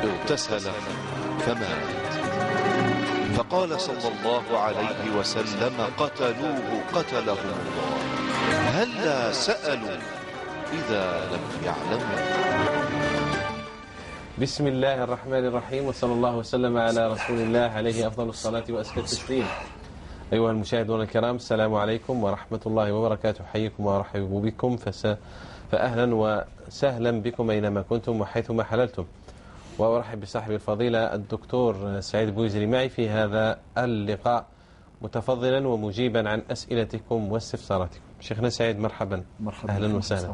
اغتسل فمات. فقال صلى الله عليه وسلم: قتلوه قتلهم الله، هلا سألوا إذا لم يعلموا. بسم الله الرحمن الرحيم، وصلى الله وسلم على رسول الله عليه أفضل الصلاة وأزكى التسليم. أيها المشاهدون الكرام، السلام عليكم ورحمة الله وبركاته. حيكم وأرحب بكم، فأهلا وسهلا بكم أينما كنتم وحيثما حللتم. وأرحب بصاحب الفضيلة الدكتور سعيد بويزري معي في هذا اللقاء، متفضلا ومجيبا عن أسئلتكم واستفساراتكم. شيخنا سعيد، مرحبا أهلا وسهلا،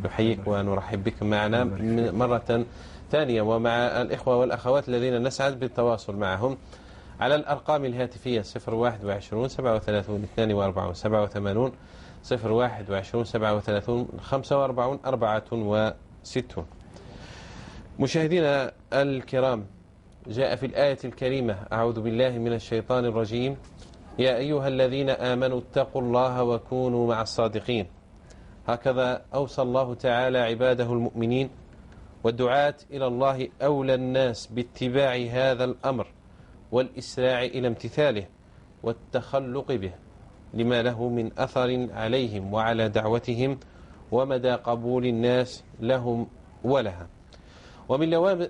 نحييك ونرحب بك معنا مرة ثانية، ومع الإخوة والأخوات الذين نسعد بالتواصل معهم على الأرقام الهاتفية 021 37 42 87 021 37 45 64. مشاهدينا الكرام، جاء في الآية الكريمة: أعوذ بالله من الشيطان الرجيم، يا أيها الذين آمنوا اتقوا الله وكونوا مع الصادقين. هكذا أوصى الله تعالى عباده المؤمنين، والدعاة إلى الله أولى الناس باتباع هذا الأمر والإسراع إلى امتثاله والتخلق به، لما له من أثر عليهم وعلى دعوتهم ومدى قبول الناس لهم ولها.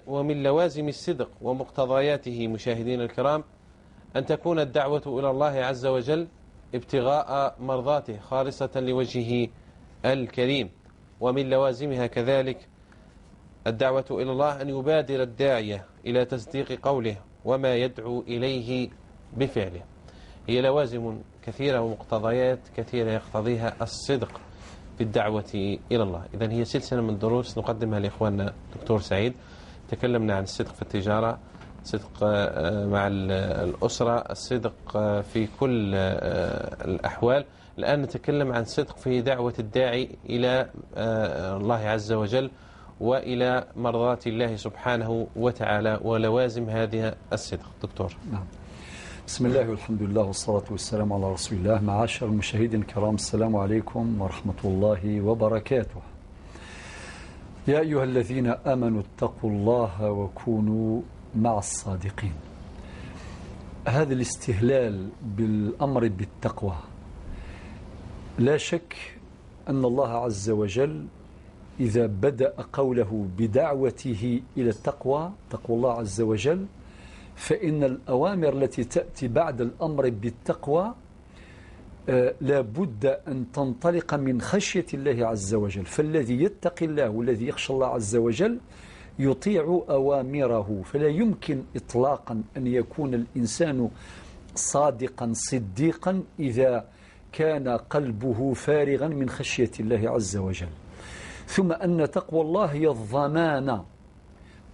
ومن لوازم الصدق ومقتضياته مشاهدين الكرام أن تكون الدعوة إلى الله عز وجل ابتغاء مرضاته خالصة لوجهه الكريم. ومن لوازمها كذلك الدعوة إلى الله أن يبادر الداعية إلى تصديق قوله وما يدعو إليه بفعله. هي لوازم كثيرة ومقتضيات كثيرة يقتضيها الصدق في الدعوة إلى الله. إذن هي سلسلة من دروس نقدمها لإخواننا دكتور سعيد. تكلمنا عن الصدق في التجارة، الصدق مع الأسرة، الصدق في كل الأحوال. الآن نتكلم عن صدق في دعوة الداعي إلى الله عز وجل وإلى مرضات الله سبحانه وتعالى ولوازم هذه الصدق. دكتور. نعم. بسم الله والحمد لله والصلاة والسلام على رسول الله. معاشر المشاهدين الكرام، السلام عليكم ورحمة الله وبركاته. يا أيها الذين آمنوا اتقوا الله وكونوا مع الصادقين. هذا الاستهلال بالأمر بالتقوى، لا شك أن الله عز وجل إذا بدأ قوله بدعوته إلى التقوى، تقوى الله عز وجل، فإن الأوامر التي تأتي بعد الأمر بالتقوى لا بد أن تنطلق من خشية الله عز وجل. فالذي يتقي الله والذي يخشى الله عز وجل يطيع أوامره، فلا يمكن إطلاقا أن يكون الإنسان صادقا صديقا إذا كان قلبه فارغا من خشية الله عز وجل. ثم أن تقوى الله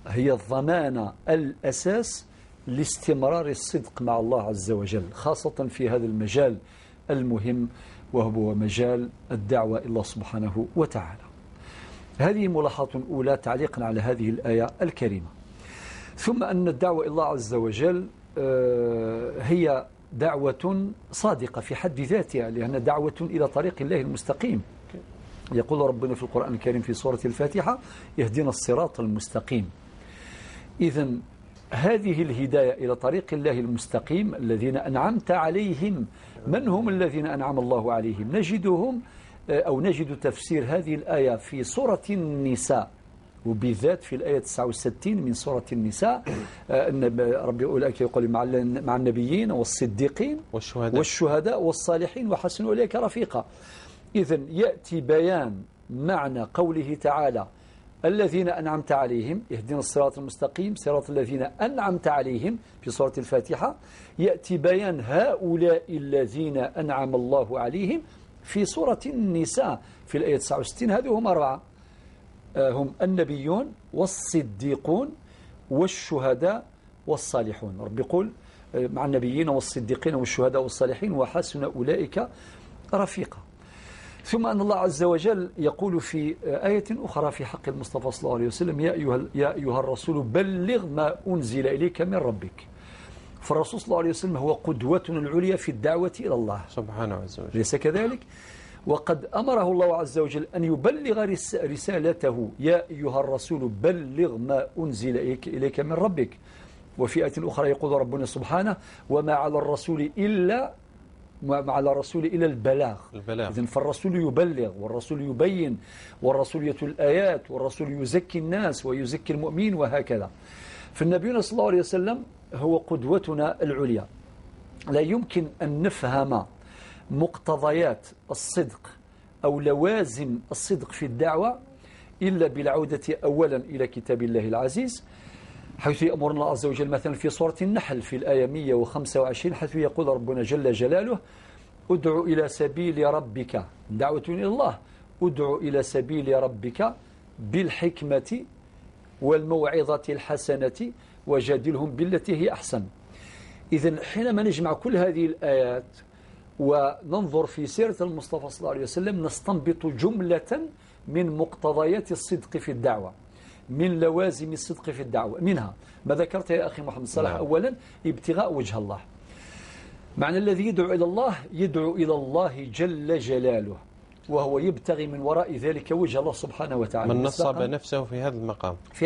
هي الضمانة الأساس لاستمرار الصدق مع الله عز وجل، خاصة في هذا المجال المهم وهو مجال الدعوة إلى الله سبحانه وتعالى. هذه ملاحظة أولى تعليقا على هذه الآية الكريمة. ثم أن الدعوة إلى الله عز وجل هي دعوة صادقة في حد ذاتها، لأن دعوة إلى طريق الله المستقيم. يقول ربنا في القرآن الكريم في سورة الفاتحة: يهدينا الصراط المستقيم. إذن هذه الهداية إلى طريق الله المستقيم الذين أنعمت عليهم، من هم الذين أنعم الله عليهم؟ نجد تفسير هذه الآية في سورة النساء، وبالذات في الآية 69 من سورة النساء، أن ربي أولئك يقول مع النبيين والصديقين والشهداء والصالحين وحسن أولئك رفيقا. إذن يأتي بيان معنى قوله تعالى: الذين أنعمت عليهم، يهدينا الصراط المستقيم صراط الذين أنعمت عليهم في سورة الفاتحة. يأتي بيان هؤلاء الذين أنعم الله عليهم في سورة النساء في الآية 69. هذه هم أربعة، هم النبيون والصديقون والشهداء والصالحون. رب يقول مع النبيين والصديقين والشهداء والصالحين وحسن أولئك رفيقا. ثم أن الله عز وجل يقول في آية أخرى في حق المصطفى صلى الله عليه وسلم: يا أيها الرسول بلغ ما أنزل إليك من ربك. فالرسول صلى الله عليه وسلم هو قدوتنا العليا في الدعوة إلى الله سبحانه عز وجل، ليس كذلك؟ وقد أمره الله عز وجل أن يبلغ رسالته: يا أيها الرسول بلغ ما أنزل إليك من ربك. وفي آية أخرى يقول ربنا سبحانه: وما على الرسول إلا البلاغ. إذن فالرسول يبلغ، والرسول يبين، والرسول يتلو الآيات، والرسول يزكي الناس ويزكي المؤمن، وهكذا. فالنبي صلى الله عليه وسلم هو قدوتنا العليا. لا يمكن أن نفهم مقتضيات الصدق أو لوازم الصدق في الدعوة إلا بالعودة أولا إلى كتاب الله العزيز، حيث يأمرنا الله عز وجل مثلا في سورة النحل في الآية 125، حيث يقول ربنا جل جلاله: ادع إلى سبيل ربك، دعوة إلى الله، ادع إلى سبيل ربك بالحكمة والموعظة الحسنة وجادلهم بالتي هي أحسن. إذن حينما نجمع كل هذه الآيات وننظر في سيرة المصطفى صلى الله عليه وسلم نستنبط جملة من مقتضيات الصدق في الدعوة، من لوازم الصدق في الدعوة. منها ما ذكرت يا أخي محمد صلاح: أولا ابتغاء وجه الله. معنى الذي يدعو إلى الله يدعو إلى الله جل جلاله، وهو يبتغي من وراء ذلك وجه الله سبحانه وتعالى. من نصب نفسه في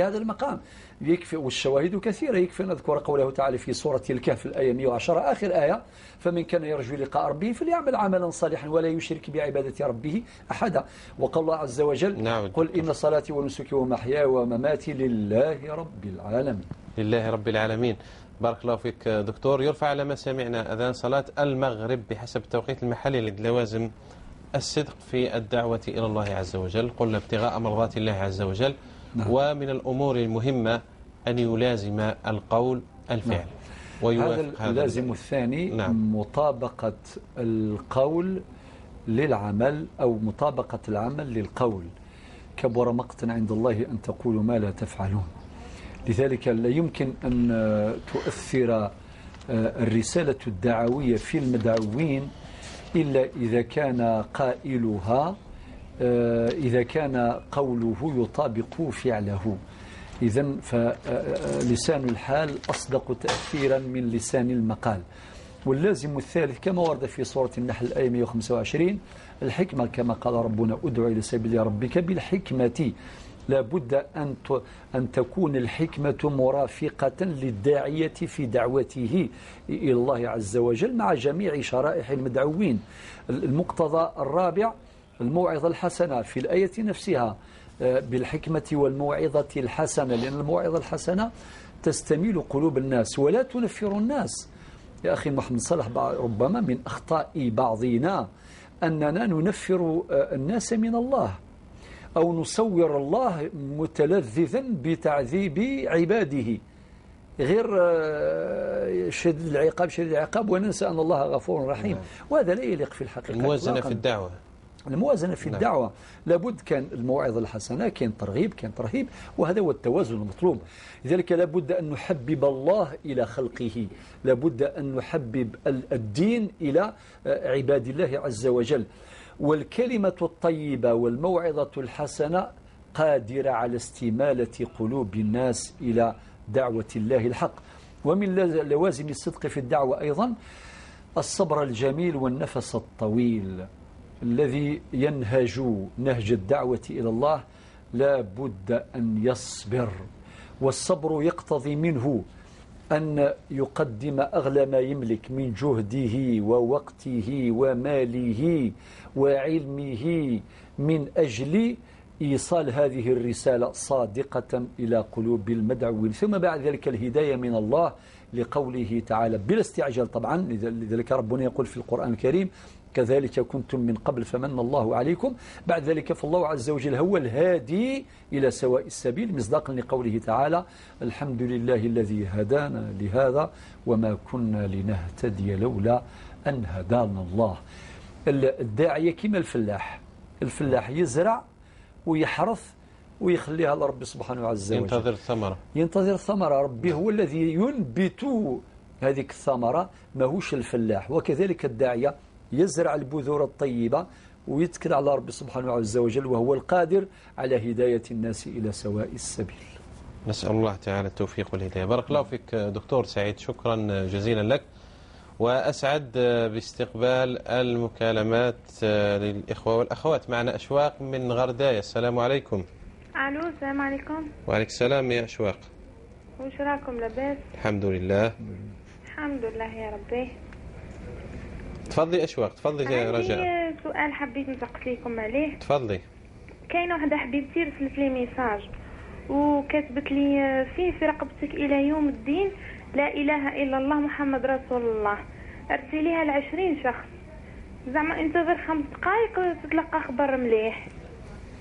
هذا المقام يكفي، والشواهد كثيرة. يكفي أن نذكر قوله تعالى في سورة الكهف الآية 110 آخر آية: فمن كان يرجو لقاء ربه فليعمل عملا صالحا ولا يشرك بعبادة ربه أحدا. وقال الله عز وجل: قل إن صلاتي ونسكي ومحياي ومماتي لله رب العالمين. لله رب العالمين. بارك الله فيك دكتور. يرفع على ما سمعنا أذان صلاة المغرب بحسب التوقيت المحلي للوازم الصدق في الدعوة إلى الله عز وجل. قلنا ابتغاء مرضات الله عز وجل. ومن الأمور المهمة أن يلازم القول الفعل ويوافق. هذا اللازم الثاني. مطابقة القول للعمل أو مطابقة العمل للقول. كبر مقتا عند الله أن تقولوا ما لا تفعلون. لذلك لا يمكن أن تؤثر الرسالة الدعوية في المدعوين إلا إذا كان قائلها إذا كان قوله يطابق فعله. إذن فلسان الحال أصدق تأثيرا من لسان المقال. واللازم الثالث كما ورد في سورة النحل الآية 125: الحكمة، كما قال ربنا: ادع إلى سبيل ربك بالحكمة. لا بد أن تكون الحكمة مرافقة للداعية في دعوته إلى الله عز وجل مع جميع شرائح المدعوين. المقتضى الرابع: الموعظة الحسنة في الآية نفسها، بالحكمة والموعظة الحسنة، لأن الموعظة الحسنة تستميل قلوب الناس ولا تنفر الناس. يا أخي محمد صلاح، ربما من أخطاء بعضنا أننا ننفر الناس من الله، أو نصور الله متلذذا بتعذيب عباده، غير شديد العقاب، وننسى أن الله غفور رحيم. وهذا لا يليق في الحقيقة. الموازنة في الدعوة. الموازنة في الدعوة لابد. كان الموعظة الحسنة، كان ترغيب، كان ترهيب، وهذا هو التوازن المطلوب. لذلك لابد أن نحبب الله إلى خلقه، لابد أن نحبب الدين إلى عباد الله عز وجل. والكلمة الطيبة والموعظة الحسنة قادرة على استمالة قلوب الناس إلى دعوة الله الحق. ومن لوازم الصدق في الدعوة أيضا الصبر الجميل والنفس الطويل. الذي ينهج نهج الدعوة إلى الله لا بد أن يصبر، والصبر يقتضي منه أن يقدم أغلى ما يملك من جهده ووقته وماله وعلمه من أجل إيصال هذه الرسالة صادقة إلى قلوب المدعوين. ثم بعد ذلك الهداية من الله، لقوله تعالى بلا استعجال طبعا. لذلك ربنا يقول في القرآن الكريم: كذلك كنتم من قبل فمن الله عليكم. بعد ذلك فالله عز وجل هو الهادي إلى سواء السبيل، مصداقا لقوله تعالى: الحمد لله الذي هدانا لهذا وما كنا لنهتدي لولا أن هدانا الله. الداعية كما الفلاح يزرع ويحرث ويخليها لرب سبحانه عز وجل، ينتظر الثمرة. ربي هو الذي ينبت هذه الثمرة، ماهوش الفلاح. وكذلك الداعية يزرع البذور الطيبة ويتكل على رب سبحانه عز وجل، وهو القادر على هداية الناس إلى سواء السبيل. نسأل الله تعالى التوفيق والهداية. بارك الله فيك دكتور سعيد، شكرا جزيلا لك. وأسعد باستقبال المكالمات للإخوة والأخوات. معنا أشواق من غرداية. السلام عليكم. الو، السلام عليكم. وعليك السلام يا أشواق. وش راكم؟ لاباس؟ الحمد لله. الحمد لله يا ربي. تفضلي أشواق، تفضلي يا رجاء. عندي سؤال حبيت نسقط لكم عليه. تفضلي. كاينه وحده حبيبتي رسلت لي ميساج وكتبت لي فيه في رقبتك الى يوم الدين لا اله الا الله محمد رسول الله. ارسليها ل20 شخص، زعما انت غير 5 دقائق تتلقى خبر مليح،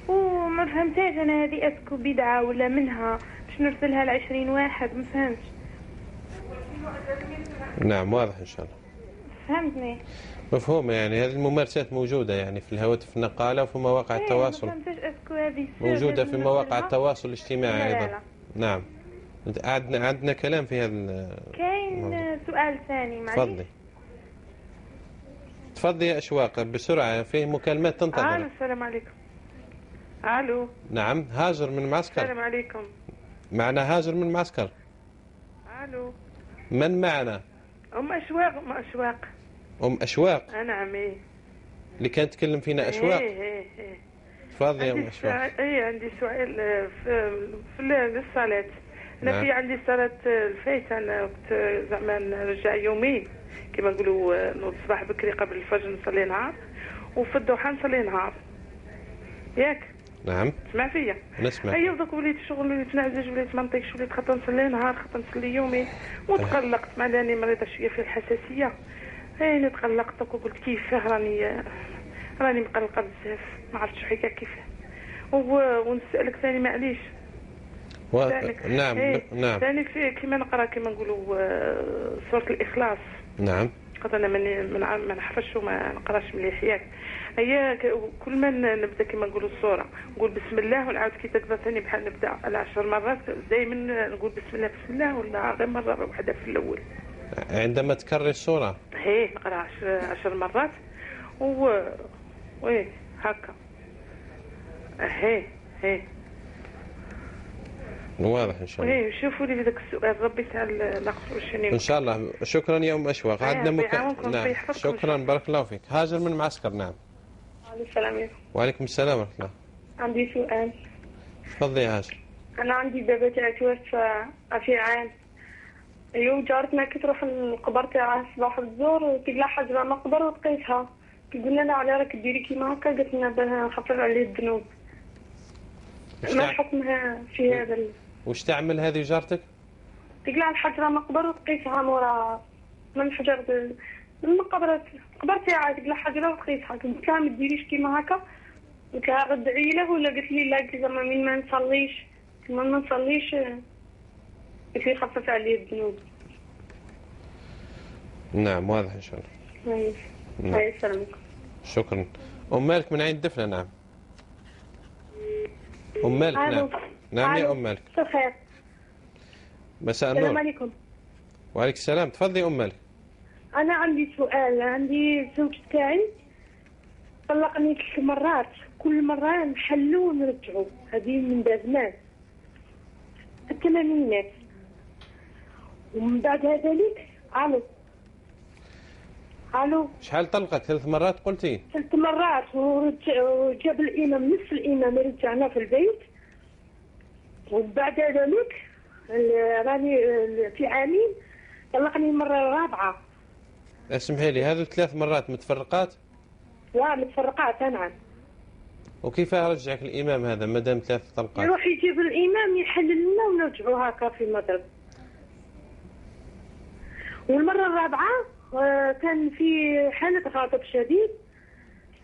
وما فهمتاش انا هذه اسكو بدعه ولا منها باش نرسلها ل20 واحد. ما فهمتش. نعم واضح إن شاء الله. فهمتني؟ مفهوم. يعني هذه الممارسات موجودة يعني في الهواتف النقالة وفي مواقع التواصل، ما فهمتش اسكو هذه موجودة في مواقع التواصل الاجتماعي لا أيضا. لا. نعم. عندنا كلام في هذا. كاين سؤال ثاني معليش. تفضلي. تفضلي يا أشواق بسرعة، فيه مكالمات تنتظر. السلام عليكم. الو. نعم هاجر من معسكر. السلام عليكم. معنا هاجر من معسكر. الو. من معنا؟ ام اشواق. أم أشواق. نعم. ايه اللي كانت تكلم فينا أشواق. ايه. تفضلي يا أم أشواق. عندي سؤال في الصلاة. انا نعم. في عندي صلاة الفايتة، انا وقت زعما نرجع يومين كما نقولوا، نوض الصباح بكري قبل الفجر نصلي نهار، وفي الضحى نصلي نهار. ياك؟ نعم. تسمع فيا؟ نسمع. ايوا دوك وليت شغل، وليت نعزج، وليت ما نطيقش، وليت خاطر نصلي نهار خاطر نصلي يومين، وتقلقت مع لاني مريضه شويه في الحساسيه. انا تقلقت وقلت كيفاه راني مقلقه بزاف، ما عرفتش حكايه كيفاه. ونسالك ثاني معليش. نعم. نعم. ثاني كيما نقرا كيما نقولوا سوره الاخلاص. نعم. خاطر انا ما نحفظش وما نقراش مليح. ياك هي كل ما نبدا كما نقولوا الصوره نقول بسم الله، ونعاود كي تقدر ثاني بحال نبدا على 10 مرات دائما نقول بسم الله ولا غير مره واحده في الاول عندما تكرر الصوره؟ نقرا 10 مرات وي هكا. واضح ان شاء الله. شوفوا لي ذاك السؤال ربي تعال ناخذ شنو ان شاء الله. شكرا يا ام اشواق. عندنا نعم. شكرا بارك الله فيك. هاجر من معسكر. نعم. السلام عليكم. وعليكم السلام ورحمه الله. عندي سؤال. تفضلي يا هاجر. انا عندي بابا تاعي توفى في عام. جارتنا كي تروح القبر تاعها صباح الزور تلقى حجره مقبر وتقيسها. قلنا لها على راك ديري كيما هكا، قالت لنا باه نخفف عليه الذنوب. ما حكمها في هذا وش تعمل هذه جارتك؟ تقلع الحجره مقبر وتقيسها مورا من حجر المقبره القبر تاعها، تقلع حجره وتقيسها. قلت لها ما ديريش كيما هكا، قلت لها غدعي له ولا؟ قالت لي لا، زعما من ما نصليش ما نصليش، قلت لي خفف عليه الذنوب. نعم واضح ان شاء الله. نعم. السلام عليكم. شكرا. ام مالك من عين الدفنه. نعم. ام مالك. نعم. نعم يا ام مالك. مساء الخير. مساء النور. السلام عليكم. وعليك السلام. تفضلي ام مالك. انا عندي سؤال. عندي الزوج تاعي طلقني 3 مرات، كل مره نحلو ونرجعو، هذه من زمان في الثمانينات. ومن بعد ذلك الو شحال طلقك؟ 3 مرات قلتي؟ 3 مرات، وجاب الامام نفس الامام رجعنا في البيت. وبعد ذلك راني في عامين طلقني المره الرابعه. اسمحي لي، هذو 3 مرات متفرقات؟ لا متفرقات. نعم. وكيف رجعك الامام هذا ما دام 3 طلقات؟ يروح يجيب الامام يحلل لنا ونرجعوا هكا في المغرب. والمره الرابعه كان في حالة غضب شديد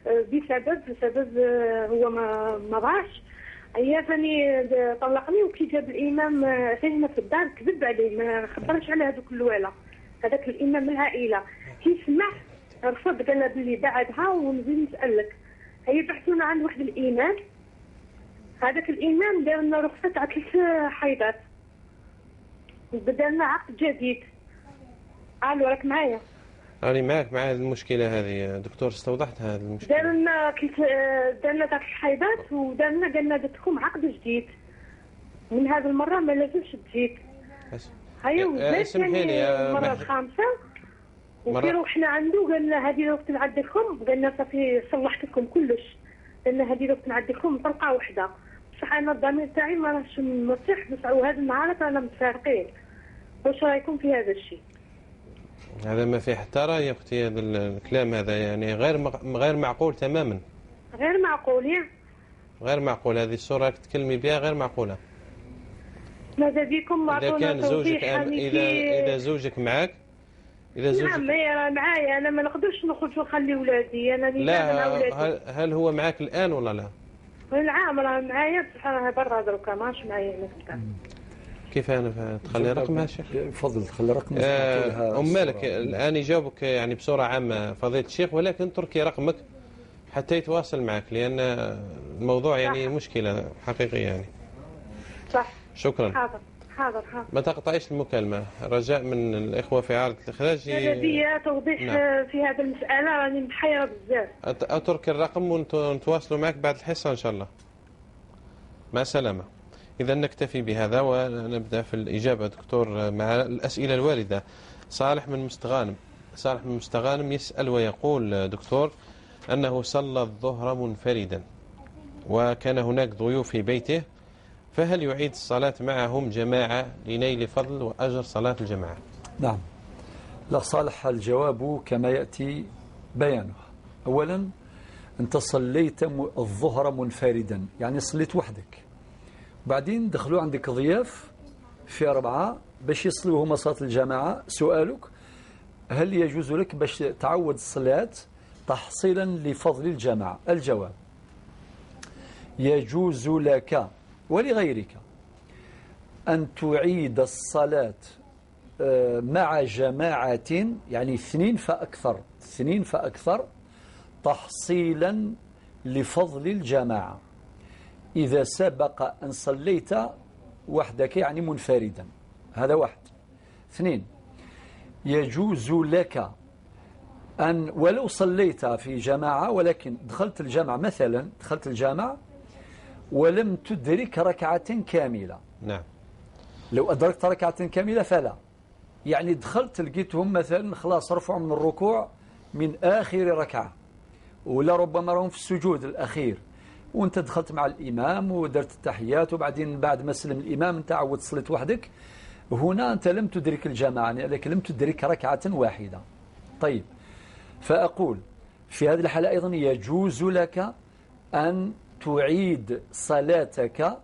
بسبب هو ما ضاعش. هي ثاني طلقني، وكي جاب الامام هنا في الدار كذب عليه، ما خبرش على هذوك الوالة، هذاك الامام العائله. كي سمع رفض، قال بلي بعدها ونزيد نسالك. هي بعثونا عند واحد الامام، هذاك الامام دار لنا رخصه تاع 3 حيضات، وبدا لنا عقد جديد. راك معايا؟ راني معاك مع هذه المشكله هذه دكتور. استوضحت هذه المشكله. دار لنا ذاك الحيضات، ودار لنا قالنا درتكم عقد جديد، من هذه المره ما لازمش تزيد. هيا وزيد اسمحي لي المره الخامسه وكي روحنا عنده قال لنا هذه الوقت نعدلكم، قال لنا صافي صلحت لكم كلش، قال لنا هذه الوقت نعدلكم طلقه واحده. بصح انا الضمير تاعي ما راهش مرتاح، بصح وهذا النهار انا متفارقين. واش رايكم في هذا الشيء؟ هذا ما فيه حتى رأي يا أختي، هذا الكلام هذا يعني غير معقول تماما. غير معقول يا غير معقول، هذه الصورة تكلمي بها غير معقولة. ماذا بكم إذا كان زوجك إذا زوجك معك، إذا زوجك نعم راه معايا، أنا ما نقدرش نخرج ونخلي ولادي، أنا لا مع ولادي. هل هو معك الآن ولا لا؟ نعم راه معايا، بصح راه برا دروكا ماش معايا هنا. كيف أنا تخلي رقم يا شيخ؟ تفضل تخلي رقم. مالك الآن يجاوبك يعني بصورة عامة فضيلة الشيخ، ولكن تركي رقمك حتى يتواصل معك، لأن الموضوع يعني مشكلة حقيقية يعني. صح. شكرا. حاضر. ما تقطعيش المكالمة، رجاء من الإخوة في عارضة الإخراج. هذا بيا توضيح. نعم. في هذا المسألة راني محيرة بزاف. أترك الرقم ونتواصلوا معك بعد الحصة إن شاء الله. مع السلامة. إذا نكتفي بهذا ونبدأ في الإجابة دكتور مع الأسئلة الواردة. صالح من مستغانم يسأل ويقول: دكتور، أنه صلى الظهر منفردا وكان هناك ضيوف في بيته، فهل يعيد الصلاة معهم جماعة لنيل فضل وأجر صلاة الجماعة؟ نعم. لا صالح، الجواب كما يأتي بيانه. أولا أنت صليت الظهر منفردا، يعني صليت وحدك، بعدين دخلوا عندك ضياف في 4 باش يصلوا هما صلاة الجماعة. سؤالك: هل يجوز لك باش تعود الصلاة تحصيلا لفضل الجماعة؟ الجواب: يجوز لك ولغيرك أن تعيد الصلاة مع جماعة، يعني 2 فأكثر تحصيلا لفضل الجماعة، إذا سبق أن صليت وحدك يعني منفردا. هذا 1. 2: يجوز لك أن ولو صليت في جماعة ولكن دخلت الجامعة، مثلا دخلت الجامعة ولم تدرك ركعة كاملة. نعم. لو أدركت ركعة كاملة فلا، يعني دخلت لقيتهم مثلا خلاص رفعوا من الركوع من آخر ركعة، ولا ربما راهم في السجود الأخير، وانت دخلت مع الإمام ودرت التحيات، وبعدين بعد ما سلم الإمام انت عود صليت وحدك، هنا أنت لم تدرك الجماعة لكن لم تدرك ركعة واحدة. طيب، فأقول في هذه الحالة أيضا يجوز لك أن تعيد صلاتك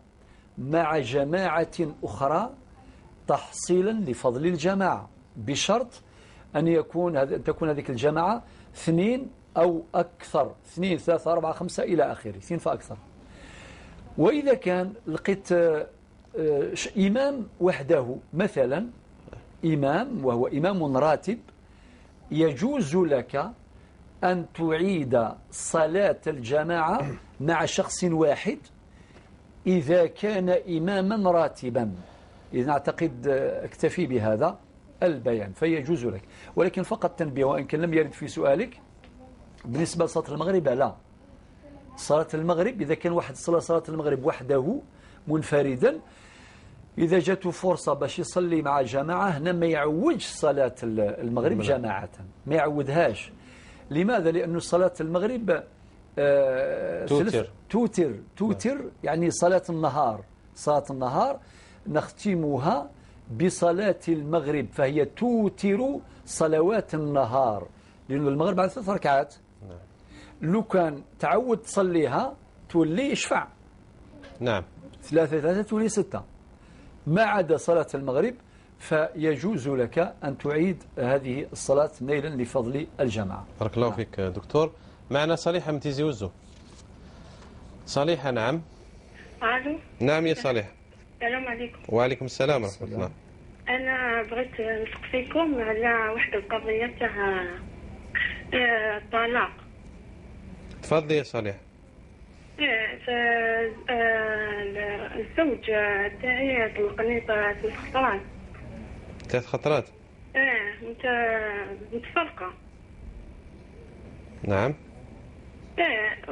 مع جماعة أخرى تحصيلا لفضل الجماعة، بشرط أن تكون هذه الجماعة 2 أو أكثر، 2 3 4 5 إلى آخره، 2 فأكثر. وإذا كان لقيت إمام وحده مثلا، إمام وهو إمام راتب، يجوز لك أن تعيد صلاة الجماعة مع شخص واحد إذا كان إماما راتبا. إذا أعتقد اكتفي بهذا البيان فيجوز لك. ولكن فقط تنبيه، وإن كان لم يرد في سؤالك، بالنسبة لصلاة المغرب لا. صلاة المغرب إذا كان واحد صلى صلاة المغرب وحده منفردا، إذا جاته فرصة باش يصلي مع جماعة، هنا ما يعودش صلاة المغرب جماعة، ما يعودهاش. لماذا؟ لأن صلاة المغرب توتر يعني صلاة النهار نختمها بصلاة المغرب، فهي توتر صلوات النهار، لأن المغرب على 3 ركعات. لو كان تعود تصليها تولي يشفع. نعم. 3 تولي 6، ما عدا صلاة المغرب فيجوز لك أن تعيد هذه الصلاة نيلا لفضل الجماعة. بارك الله فيك دكتور. معنا صالحة من تيزي وزو. صالحة. نعم. الو. نعم يا صالحة. السلام عليكم. وعليكم السلام ورحمة الله. أنا بغيت نسق فيكم على واحد القضية تاع الطلاق. تفضلي يا صالحة. الزوج تاعي طلقني 3 خطرات. 3 خطرات؟ متفرقة. نعم.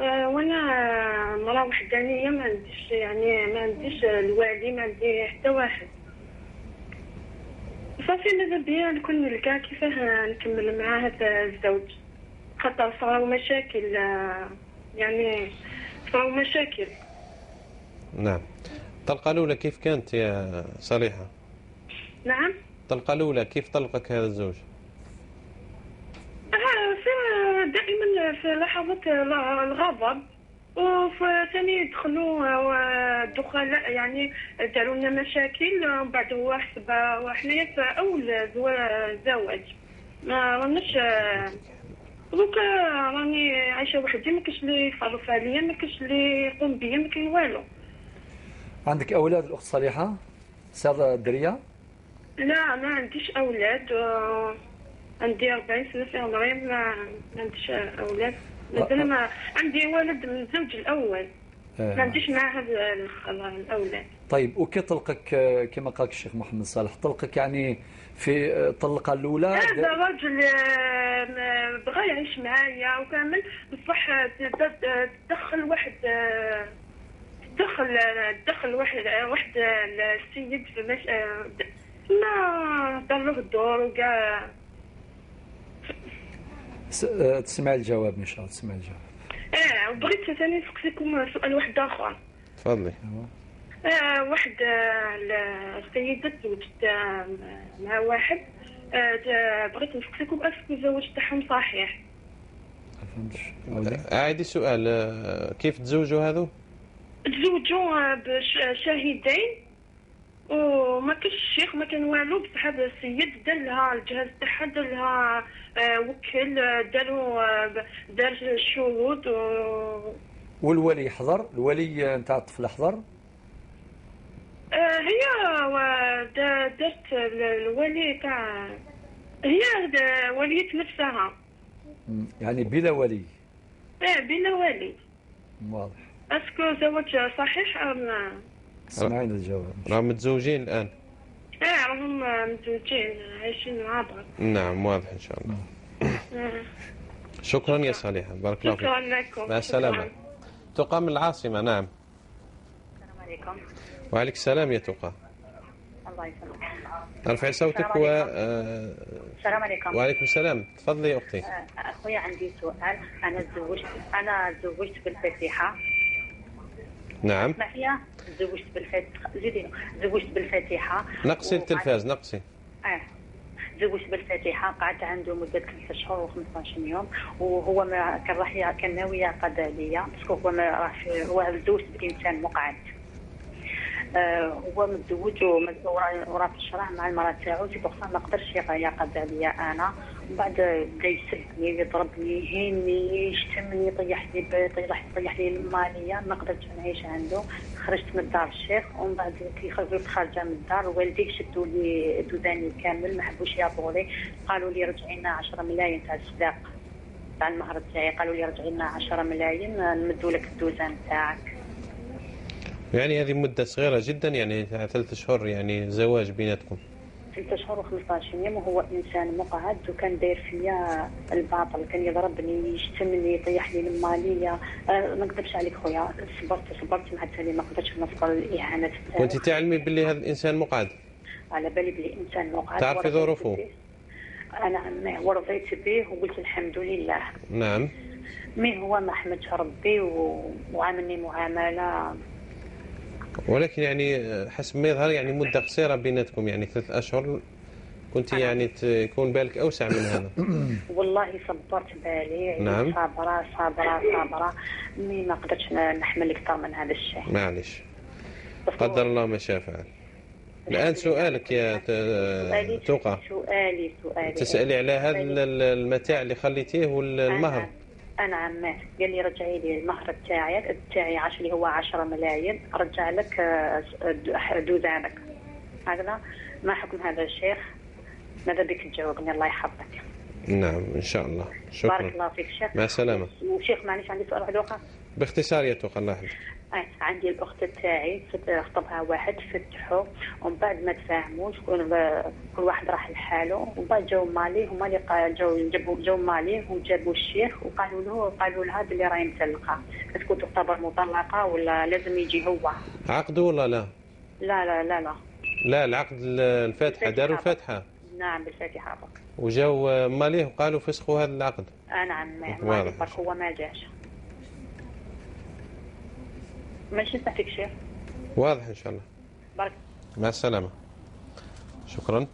وانا مرا وحدانية، ما عنديش الوالي، ما عندي حتى واحد. صافي ماذا بيا نكون نلقى كيفاه نكمل مع هذا الزوج، خاطر صراو مشاكل يعني صراو مشاكل. نعم. الطلقة الأولى كيف كانت يا صالحة؟ نعم. الطلقة الأولى كيف طلقك هذا الزوج؟ دائما في لحظات الغضب، وثاني دخلاء يعني داروا لنا مشاكل، ومن بعد هو حسب وحنايا في اول زواج ما راناش دوكا راني عايشه وحدي، ما كاينش اللي يصرف عليا، ما كاينش اللي يقوم بيا، ما كاين والو. عندك أولاد الأخت صالحة؟ سادة الدرية؟ لا ما عنديش اولاد، عندي 40 سنه في عمري، ما عنديش اولاد. مازال ما عندي ولد من الزوج الاول، ما عنديش مع هذا الاولاد. طيب وكي طلقك كما قال الشيخ محمد صالح، طلقك يعني في الطلقه الاولى؟ هذا رجل بغى يعيش معايا وكامل، بصح تدخل واحد السيد في ما دار له الدور وكاع. تسمع الجواب ان شاء الله، تسمع الجواب. وبغيت ثاني نسقسيكم سؤال واحد اخر. تفضلي. واحد السيدة تزوجت مع واحد، بغيت نسقسيكم اسكو الزواج تاعهم صحيح؟ عادي سؤال، كيف تزوجوا هذو؟ تزوجوا بشاهدين وما كاش الشيخ، ما كان والو، بصح هذا السيد دار لها الجهاز تاعها، دار لها وكل، دار الشهود والولي حضر؟ الولي نتاع الطفل حضر؟ هي دارت الولي تاع، هي وليت نفسها يعني بلا ولي؟ بلا ولي. واضح. اسكو زواج صحيح ام؟ سمعنا الجواب. راهم متزوجين الآن؟ راهم متزوجين عايشين مع بعض. نعم واضح إن شاء الله. شكرا يا صالحة، بارك الله فيك. شكرا لكم. مع السلامة. تقى من العاصمة. نعم. السلام عليكم. وعليك السلام يا تقى. الله يسلمك. ارفعي صوتك السلام عليكم. وعليكم السلام. تفضلي يا أختي. أخويا عندي سؤال. أنا تزوجت بالفاتحة. نعم. اسمع فيها. تزوجت بالفاتحة. نقصي التلفاز، نقصي. تزوجت بالفاتحة، قعدت عنده مدة 3 شهور و15 يوم، وهو ما كان ناوي يعقد عليا، باسكو هو ما راح، هو تزوج بإنسان مقعد. هو متزوج وراه في الشرع مع المراه تاعو، سي بوغ ما قدرش يعقد عليا انا. ومن بعد بدا يسبني، يضربني، يهيني، يشتمني، يطيح لي الماليه، ما قدرتش نعيش عنده. خرجت من دار الشيخ، ومن بعد كي خارجه من الدار والديك شدوا لي دوداني كامل، ما حبوش يعطوا لي، قالوا لي رجعي لنا 10 ملايين تاع الصداق تاع المهر تاعي، قالوا لي رجعي لنا 10 ملايين نمدوا لك الدوزان تاعك. يعني هذه مدة صغيرة جدا، يعني 3 أشهر يعني زواج بيناتكم. 3 شهور و15 يوم، وهو إنسان مقعد وكان داير فيا الباطل، كان يضربني، يشتمني، يطيح لي المالية. ما نكذبش عليك خويا، صبرت مع التالي، ما قدرتش نصبر الإهانات تاعو. وأنت تعلمي باللي هذا الإنسان مقعد؟ على بالي بلي إنسان مقعد. تعرفي ظروفه؟ أنا عماه ورضيت به وقلت الحمد لله. نعم. مي هو ما حمدش ربي وعاملني معاملة. ولكن يعني حسب ما يظهر يعني مدة قصيرة بيناتكم، يعني 3 أشهر، كنت يعني تكون بالك أوسع من هذا. والله صبرت بالي. نعم. صابرة مي ما قدرتش نحمل أكثر من هذا الشيء. معلش، قدر الله ما شاء فعل. الآن سؤالك يا توقع. سؤالي تسألي على هذا المتاع اللي خليتيه والمهر. أنا عماه قال لي رجعي لي المهر تاعي اللي هو 10 ملايين، رجع لك دوزانك. هكذا ما حكم هذا الشيخ؟ ماذا بك تجاوبني؟ الله يحفظك. نعم إن شاء الله. شكرا. بارك الله فيك شيخ. مع السلامة. وشيخ معليش عندي سؤال واحد آخر. باختصار يا توقع. الله يحفظك. عندي الأخت تاعي خطبها واحد، فتحوا ومن بعد ما تفاهموش، كل واحد راح لحاله، ومن بعد جاو مالي، هما اللي جاو مالي وجابوا الشيخ وقالوا لها بلي راهي مطلقة. اسكو تعتبر مطلقة ولا لازم يجي هو؟ عقدوا ولا لا؟ لا لا لا لا. لا العقد الفاتحة، داروا الفاتحة. نعم بالفاتحة فقط. وجاو ماليه وقالوا فسخوا هذا العقد. نعم واضح. برك هو ما جاش. ماشي سمعتك شيخ. واضح إن شاء الله. برك. مع السلامة. شكرا.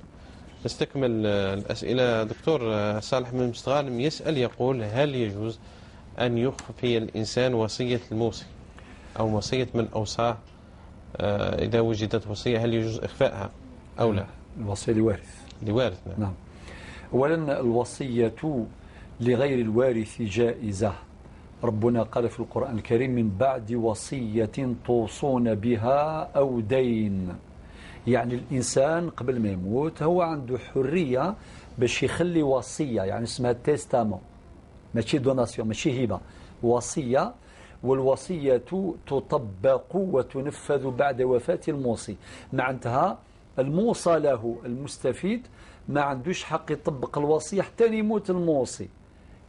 نستكمل الأسئلة. دكتور صالح من مستغانم يسأل يقول: هل يجوز أن يخفي الإنسان وصية الموصي أو وصية من أوصاه إذا وجدت وصية، هل يجوز إخفائها أو لا؟ الوصية لوارث. لوارث. نعم. أولا الوصية لغير الوارث جائزة. ربنا قال في القرآن الكريم: من بعد وصية توصون بها أو دين. يعني الإنسان قبل ما يموت هو عنده حرية باش يخلي وصية، يعني اسمها تيستامون، ماشي دوناسيون، ماشي هبة، وصية. والوصية تطبق وتنفذ بعد وفاة الموصي. معناتها الموصى له المستفيد ما عندوش حق يطبق الوصية حتى يموت الموصي.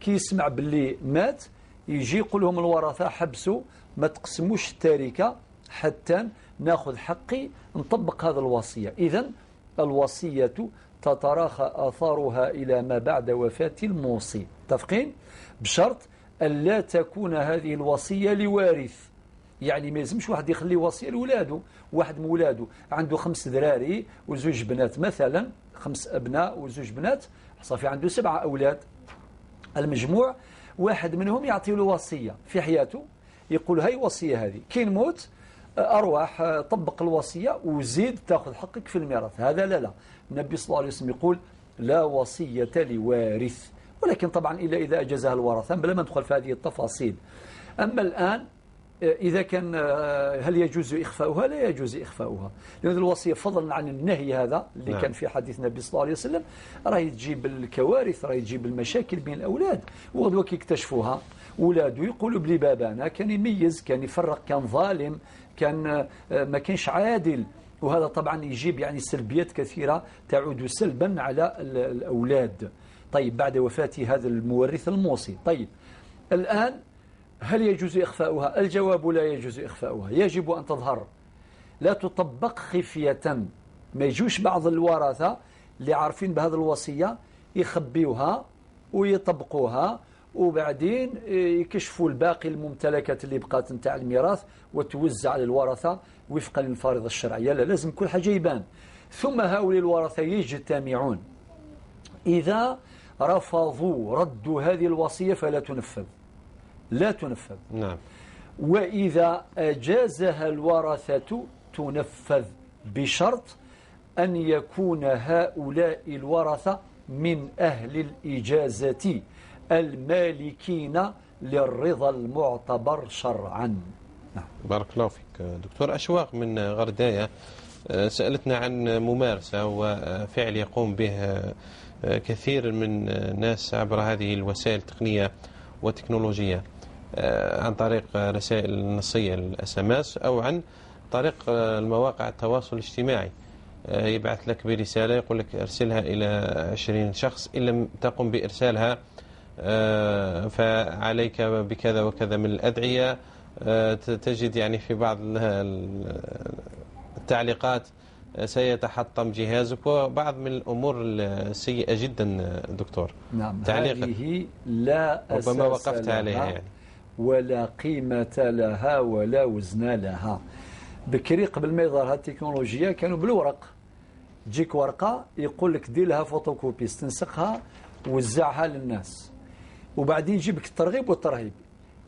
كي يسمع باللي مات يجي يقول لهم الورثة: حبسوا ما تقسموش التركة حتى ناخذ حقي نطبق هذا الوصية. إذن الوصية تتراخى آثارها إلى ما بعد وفاة الموصي. متفقين؟ بشرط أن لا تكون هذه الوصية لوارث. يعني ما يلزمش واحد يخلي وصية لولاده. واحد من ولاده عنده 5 ذراري وزوج بنات مثلا، 5 أبناء وزوج بنات، صافي عنده 7 أولاد. المجموع واحد منهم يعطي له وصية في حياته، يقول: هاي وصية هذه، كي نموت أرواح طبق الوصية وزيد تأخذ حقك في الميراث. هذا لا. النبي صلى الله عليه وسلم يقول: لا وصية لوارث. ولكن طبعا إلا إذا أجازها الورثة، بلا ما ندخل في هذه التفاصيل. أما الآن إذا كان هل يجوز إخفاؤها؟ لا يجوز إخفاؤها، لأن الوصية فضلا عن النهي هذا اللي نعم. كان في حديث النبي صلى الله عليه وسلم راهي تجيب الكوارث، راهي تجيب المشاكل بين الأولاد. وغدوة كي يكتشفوها ولاده يقولوا بلي بابانا كان يميز، كان يفرق، كان ظالم، كان ما كانش عادل. وهذا طبعا يجيب يعني سلبيات كثيرة تعود سلبا على الأولاد. طيب بعد وفاة هذا المورث الموصي، طيب الآن هل يجوز إخفاؤها؟ الجواب: لا يجوز إخفاؤها، يجب أن تظهر، لا تطبق خفية. ما يجوش بعض الورثة اللي عارفين بهذه الوصية يخبيوها ويطبقوها وبعدين يكشفوا الباقي الممتلكات اللي بقات نتاع الميراث وتوزع على الورثة وفقا للفريضة الشرعية. لا، لازم كل حاجة يبان. ثم هؤلاء الورثة يجتمعون، إذا رفضوا رد هذه الوصية فلا تنفذ، لا تنفذ. نعم. وإذا أجازها الورثة تنفذ، بشرط أن يكون هؤلاء الورثة من أهل الإجازة المالكين للرضا المعتبر شرعا. نعم. بارك الله فيك. دكتور أشواق من غرداية سألتنا عن ممارسة وفعل يقوم به كثير من الناس عبر هذه الوسائل التقنية والتكنولوجية، عن طريق رسائل النصية الSMS أو عن طريق المواقع التواصل الاجتماعي. يبعث لك برسالة يقول لك ارسلها إلى 20 شخص، إن لم تقم بإرسالها فعليك بكذا وكذا من الأدعية. تجد يعني في بعض التعليقات سيتحطم جهازك وبعض من الأمور السيئة جدا. دكتور، نعم، تعليقا هذه لا أساس ربما وقفت لها عليها يعني. ولا قيمة لها ولا وزن لها. بكري قبل ما يظهر التكنولوجيا كانوا بالورق، تجيك ورقة يقول لك دير لها فوتوكوبي، تنسخها وزعها للناس، وبعدين يجيب لك الترغيب والترهيب.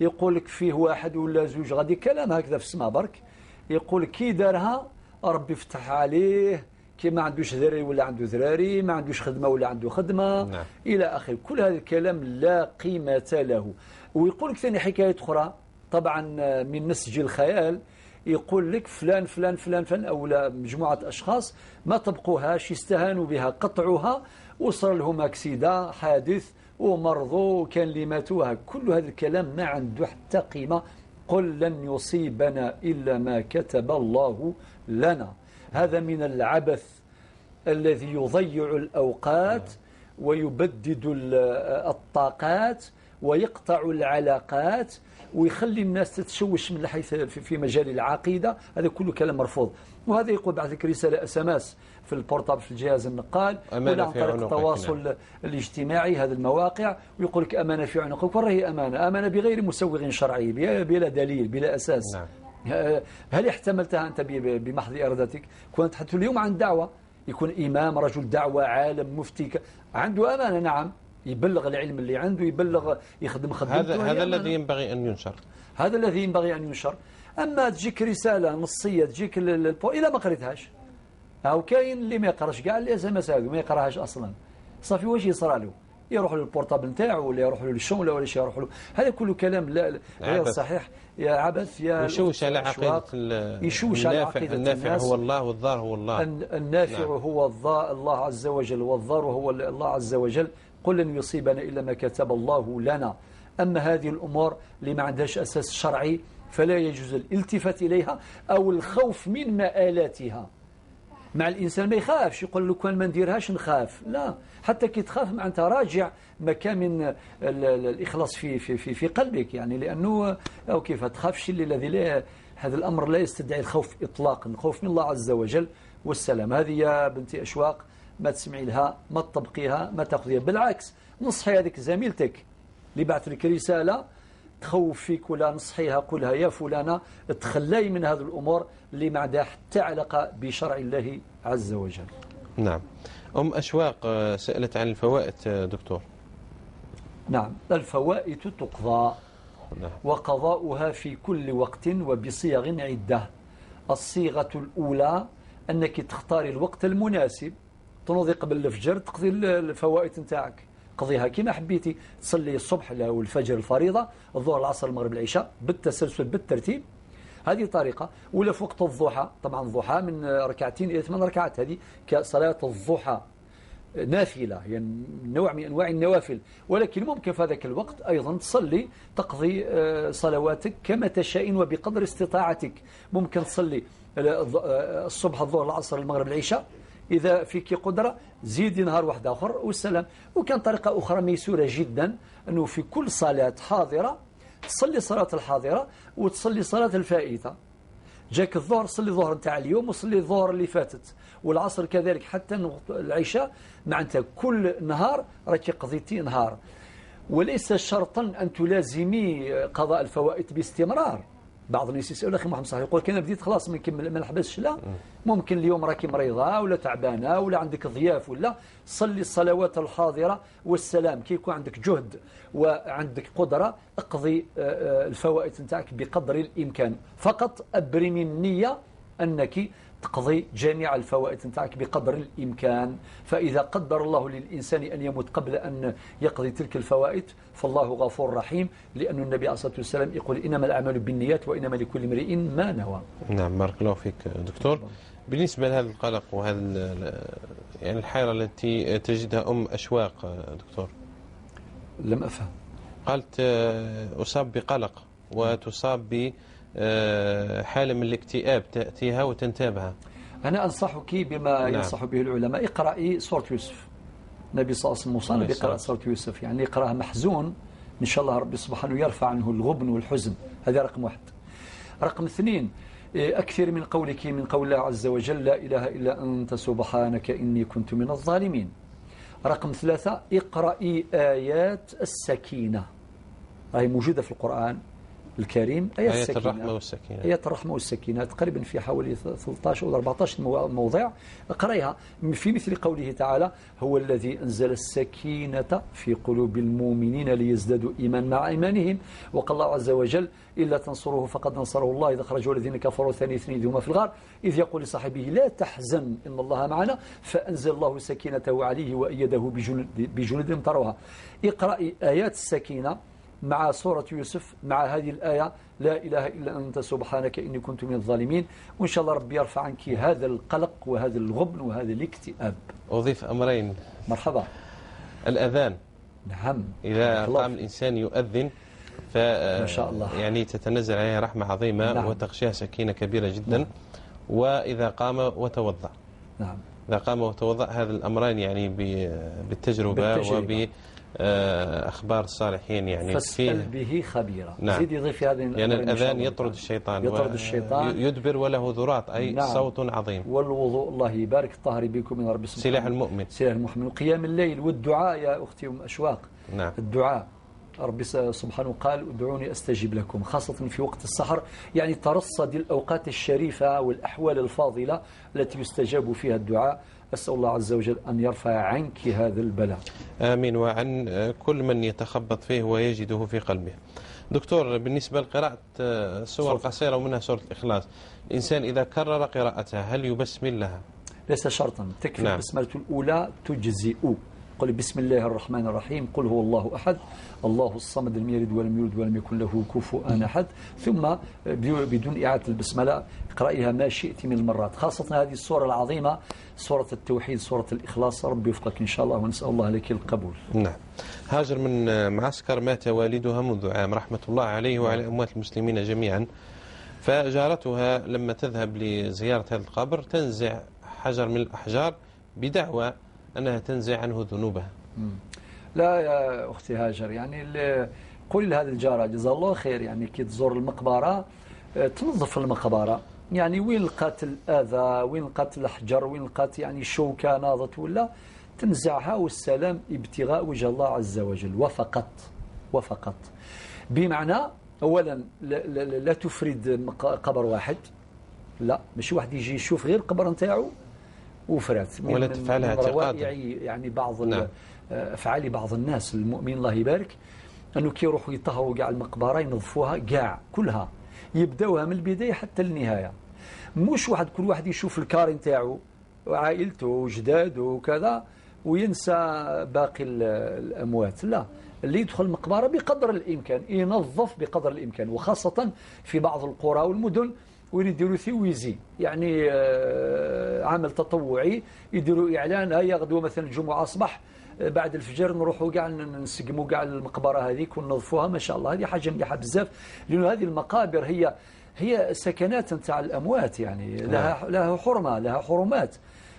يقول لك فيه واحد ولا زوج غادي كلام هكذا في السماء برك، يقول لك كي دارها ربي يفتح عليه، كي ما عندوش ذراري ولا عنده ذراري، ما عندوش خدمة ولا عنده خدمة. نعم. إلى آخر كل هذا الكلام لا قيمة له. ويقول لك ثاني حكاية أخرى طبعا من نسج الخيال، يقول لك فلان فلان فلان فلان أو مجموعة أشخاص ما طبقوهاش، استهانوا بها، قطعوها، وصل لهم أكسيدا، حادث، ومرضوا، وكان اللي ماتوا. كل هذا الكلام ما عنده حتى قيمة. قل لن يصيبنا إلا ما كتب الله لنا. هذا من العبث الذي يضيع الأوقات ويبدد الطاقات ويقطع العلاقات ويخلي الناس تتشوش من حيث في مجال العقيدة. هذا كله كلام مرفوض. وهذا يقول بعد ذلك رسالة SMS في البورتابل في الجهاز النقال أمانة ولا عن في طريق عنقك. التواصل الاجتماعي، هذه المواقع، ويقول لك أمانة في عنقك، وراهي أمانة بغير مسوغ شرعي، بلا دليل بلا أساس. نعم. هل احتملتها أنت بمحض إرادتك؟ كنت حتى اليوم عن دعوة، يكون إمام رجل دعوة عالم مفتي عنده أمانة، نعم، يبلغ العلم اللي عنده، يبلغ يخدم خدمته. هذا الذي ينبغي أن ينشر. هذا الذي ينبغي أن ينشر. أما تجيك رسالة نصية تجيك إذا ما قريتهاش، أو كاين اللي ما يقراش كاع الاس ام اس هذو، ما يقراهاش أصلا، صافي واش يصرى له؟ يروح له البورتابل نتاعو، ولا يروح له للشغل، ولا شي يروح له. هذا كله كلام لا غير صحيح، يا عبث، يا يشوش على عقيدة النافع هو الله والضار هو الله. النافع هو الله عز وجل، والضار هو الله عز وجل. قل لن يصيبنا إلا ما كتب الله لنا. أما هذه الأمور اللي ما عندهاش أساس شرعي فلا يجوز الالتفات إليها أو الخوف من مآلاتها. مع الإنسان ما يخافش يقول له كان ما نديرهاش نخاف، لا، حتى كي تخاف معناتها راجع مكان من الإخلاص في قلبك، يعني لأنه أو كيف تخافش الذي لا، هذا الأمر لا يستدعي الخوف إطلاقا، الخوف من الله عز وجل والسلام. هذه يا بنتي أشواق ما تسمعي لها، ما تطبقيها، ما تأخذيها، بالعكس نصحي هذيك زميلتك اللي بعث لك رسالة تخوف فيك، ولا نصحيها قولها يا فلانة تخلي من هذه الأمور اللي ما عندها حتى علاقة بشرع الله عز وجل. نعم. أشواق سألت عن الفوائد دكتور. نعم، الفوائد تقضى، نعم. وقضاؤها في كل وقت وبصيغ عدة. الصيغة الأولى أنك تختاري الوقت المناسب، تنوضي قبل الفجر تقضي الفوائد نتاعك، قضيها كما حبيتي، تصلي الصبح أو الفجر الفريضة، الظهر العصر المغرب العشاء بالتسلسل بالترتيب، هذه طريقة. ولا في وقت الضحى، طبعا الضحى من ركعتين إلى 8 ركعات، هذه كصلاة الضحى نافلة، يعني نوع من أنواع النوافل، ولكن ممكن في هذاك الوقت أيضا تصلي تقضي صلواتك كما تشاء وبقدر استطاعتك. ممكن تصلي الصبح الظهر العصر المغرب العشاء، إذا فيك قدرة زيدي نهار واحد آخر والسلام. وكان طريقة أخرى ميسورة جدا، أنه في كل صلاة حاضرة تصلي صلاة الحاضرة وتصلي صلاة الفائتة. جاك الظهر صلي الظهر نتاع اليوم وصلي الظهر اللي فاتت، والعصر كذلك، حتى العشاء معناتها كل نهار راكي قضيتي نهار. وليس شرطا أن تلازمي قضاء الفوائد باستمرار. بعض الناس يسأل أخي محمد صحيح يقول كان بديت خلاص ما نحبسش، لا، ممكن اليوم راكي مريضة ولا تعبانة ولا عندك ضياف، ولا صلي الصلوات الحاضرة والسلام. كي يكون عندك جهد وعندك قدرة اقضي الفوائد نتاعك بقدر الإمكان، فقط أبرمي النية أنك تقضي جميع الفوائد نتاعك بقدر الإمكان. فإذا قدر الله للإنسان أن يموت قبل أن يقضي تلك الفوائد فالله غفور رحيم، لأن النبي عليه الصلاة والسلام يقول إنما الأعمال بالنيات وإنما لكل امرئ ما نوى. نعم، بارك الله فيك دكتور. بالنسبة لهذا القلق وهذا يعني الحيرة التي تجدها أشواق دكتور، لم أفهم. قالت أصاب بقلق وتصاب بحالة من الاكتئاب تأتيها وتنتابها. أنا أنصحك بما ينصح به العلماء، اقرأي سورة يوسف. النبي صلى الله عليه وسلم وصانا بقراءة سورة يوسف، يعني يقرأها محزون إن شاء الله ربي سبحانه يرفع عنه الغبن والحزن. هذا رقم 1. رقم 2، أكثر من قولك من قول الله عز وجل لا إله إلا أنت سبحانك إني كنت من الظالمين. رقم 3، اقرأي آيات السكينة، هي موجودة في القرآن الكريم، آيات الرحمة والسكينة. آيات الرحمة والسكينة تقريبا في حوالي 13 أو 14 موضع، اقرأيها في مثل قوله تعالى هو الذي أنزل السكينة في قلوب المؤمنين ليزدادوا إيمان مع إيمانهم، وقال الله عز وجل إلا تنصروه فقد نصره الله إذا خرجوا الذين كفروا ثاني اثنين إذ هما في الغار إذ يقول لصاحبه لا تحزن إن الله معنا فأنزل الله سكينته عليه وأيده بجنود لم تروها. اقرأي آيات السكينة مع سورة يوسف مع هذه الآية لا إله إلا أنت سبحانك إني كنت من الظالمين، وإن شاء الله ربي يرفع عنك هذا القلق وهذا الغبن وهذا الاكتئاب. أضيف أمرين. مرحبا. الأذان، نعم، إذا قام الإنسان يؤذن ما شاء الله يعني تتنزل عليه رحمة عظيمة. نعم. وتغشيها سكينة كبيرة جدا. نعم. وإذا قام وتوضأ. نعم. إذا قام وتوضأ هذا الأمران يعني بالتجربة وبأخبار الصالحين يعني فاسأل به خبيرا. نعم. زيد يضيف هذه يعني الأذان يطرد الشيطان يدبر وله ذرات أي نعم. صوت عظيم. والوضوء الله يبارك الطاهر بكم من رب سلاح المؤمن. سلاح المؤمن. وقيام الليل والدعاء يا أختي أشواق. نعم. الدعاء ربي سبحانه قال ادعوني أستجيب لكم، خاصة في وقت السحر، يعني ترصد الأوقات الشريفة والأحوال الفاضلة التي يستجاب فيها الدعاء. أسأل الله عز وجل أن يرفع عنك هذا البلاء. آمين، وعن كل من يتخبط فيه ويجده في قلبه. دكتور، بالنسبة لقراءة سور قصيرة ومنها سورة الإخلاص، الإنسان إذا كرر قراءتها هل يبسمل لها؟ ليس شرطا، تكفي نعم. البسملة الأولى تجزئ. قل بسم الله الرحمن الرحيم، قل هو الله أحد الله الصمد لم يلد ولم يولد ولم يكن له كفوا أحد، ثم بدون إعادة البسملة اقرأيها ما شئت من المرات، خاصة هذه السورة العظيمة سورة التوحيد سورة الإخلاص. ربي يوفقك إن شاء الله ونسأل الله لك القبول. نعم. هاجر من معسكر مات والدها منذ عام رحمة الله عليه وعلى أموات المسلمين جميعا، فجارتها لما تذهب لزيارة هذا القبر تنزع حجر من الأحجار بدعوى أنها تنزع عنه ذنوبها. لا يا أختي هاجر، يعني قولي لهذه الجارة جزا الله خير، يعني كي تزور المقبرة تنظف المقبرة، يعني وين لقات الأذى، وين لقات الحجر، وين لقات يعني شوكة ناضت ولا تنزعها، والسلام ابتغاء وجه الله عز وجل وفقط. بمعنى أولا لا تفرد قبر واحد، لا مش واحد يجي يشوف غير القبر نتاعو وفرات، ولا تفعلها اعتقادا، يعني بعض نعم. أفعال بعض الناس المؤمن الله يبارك أنه كي يروحوا يطهروا كاع المقبرة ينظفوها كاع كلها، يبداوها من البداية حتى النهاية، مش كل واحد يشوف الكار نتاعو وعائلته وجداده وكذا وينسى باقي الأموات. لا، اللي يدخل المقبرة بقدر الإمكان ينظف بقدر الإمكان، وخاصة في بعض القرى والمدن وين يديروا ثويزي، يعني عمل تطوعي، يديروا إعلان هيا غدوة مثلا الجمعة أصبح بعد الفجر نروحوا كاع نسقموا كاع المقبرة هذيك وننظفوها. ما شاء الله هذه حاجة مليحة بزاف، لأن هذه المقابر هي سكنات نتاع الأموات، يعني لها حرمة، لها حرمات،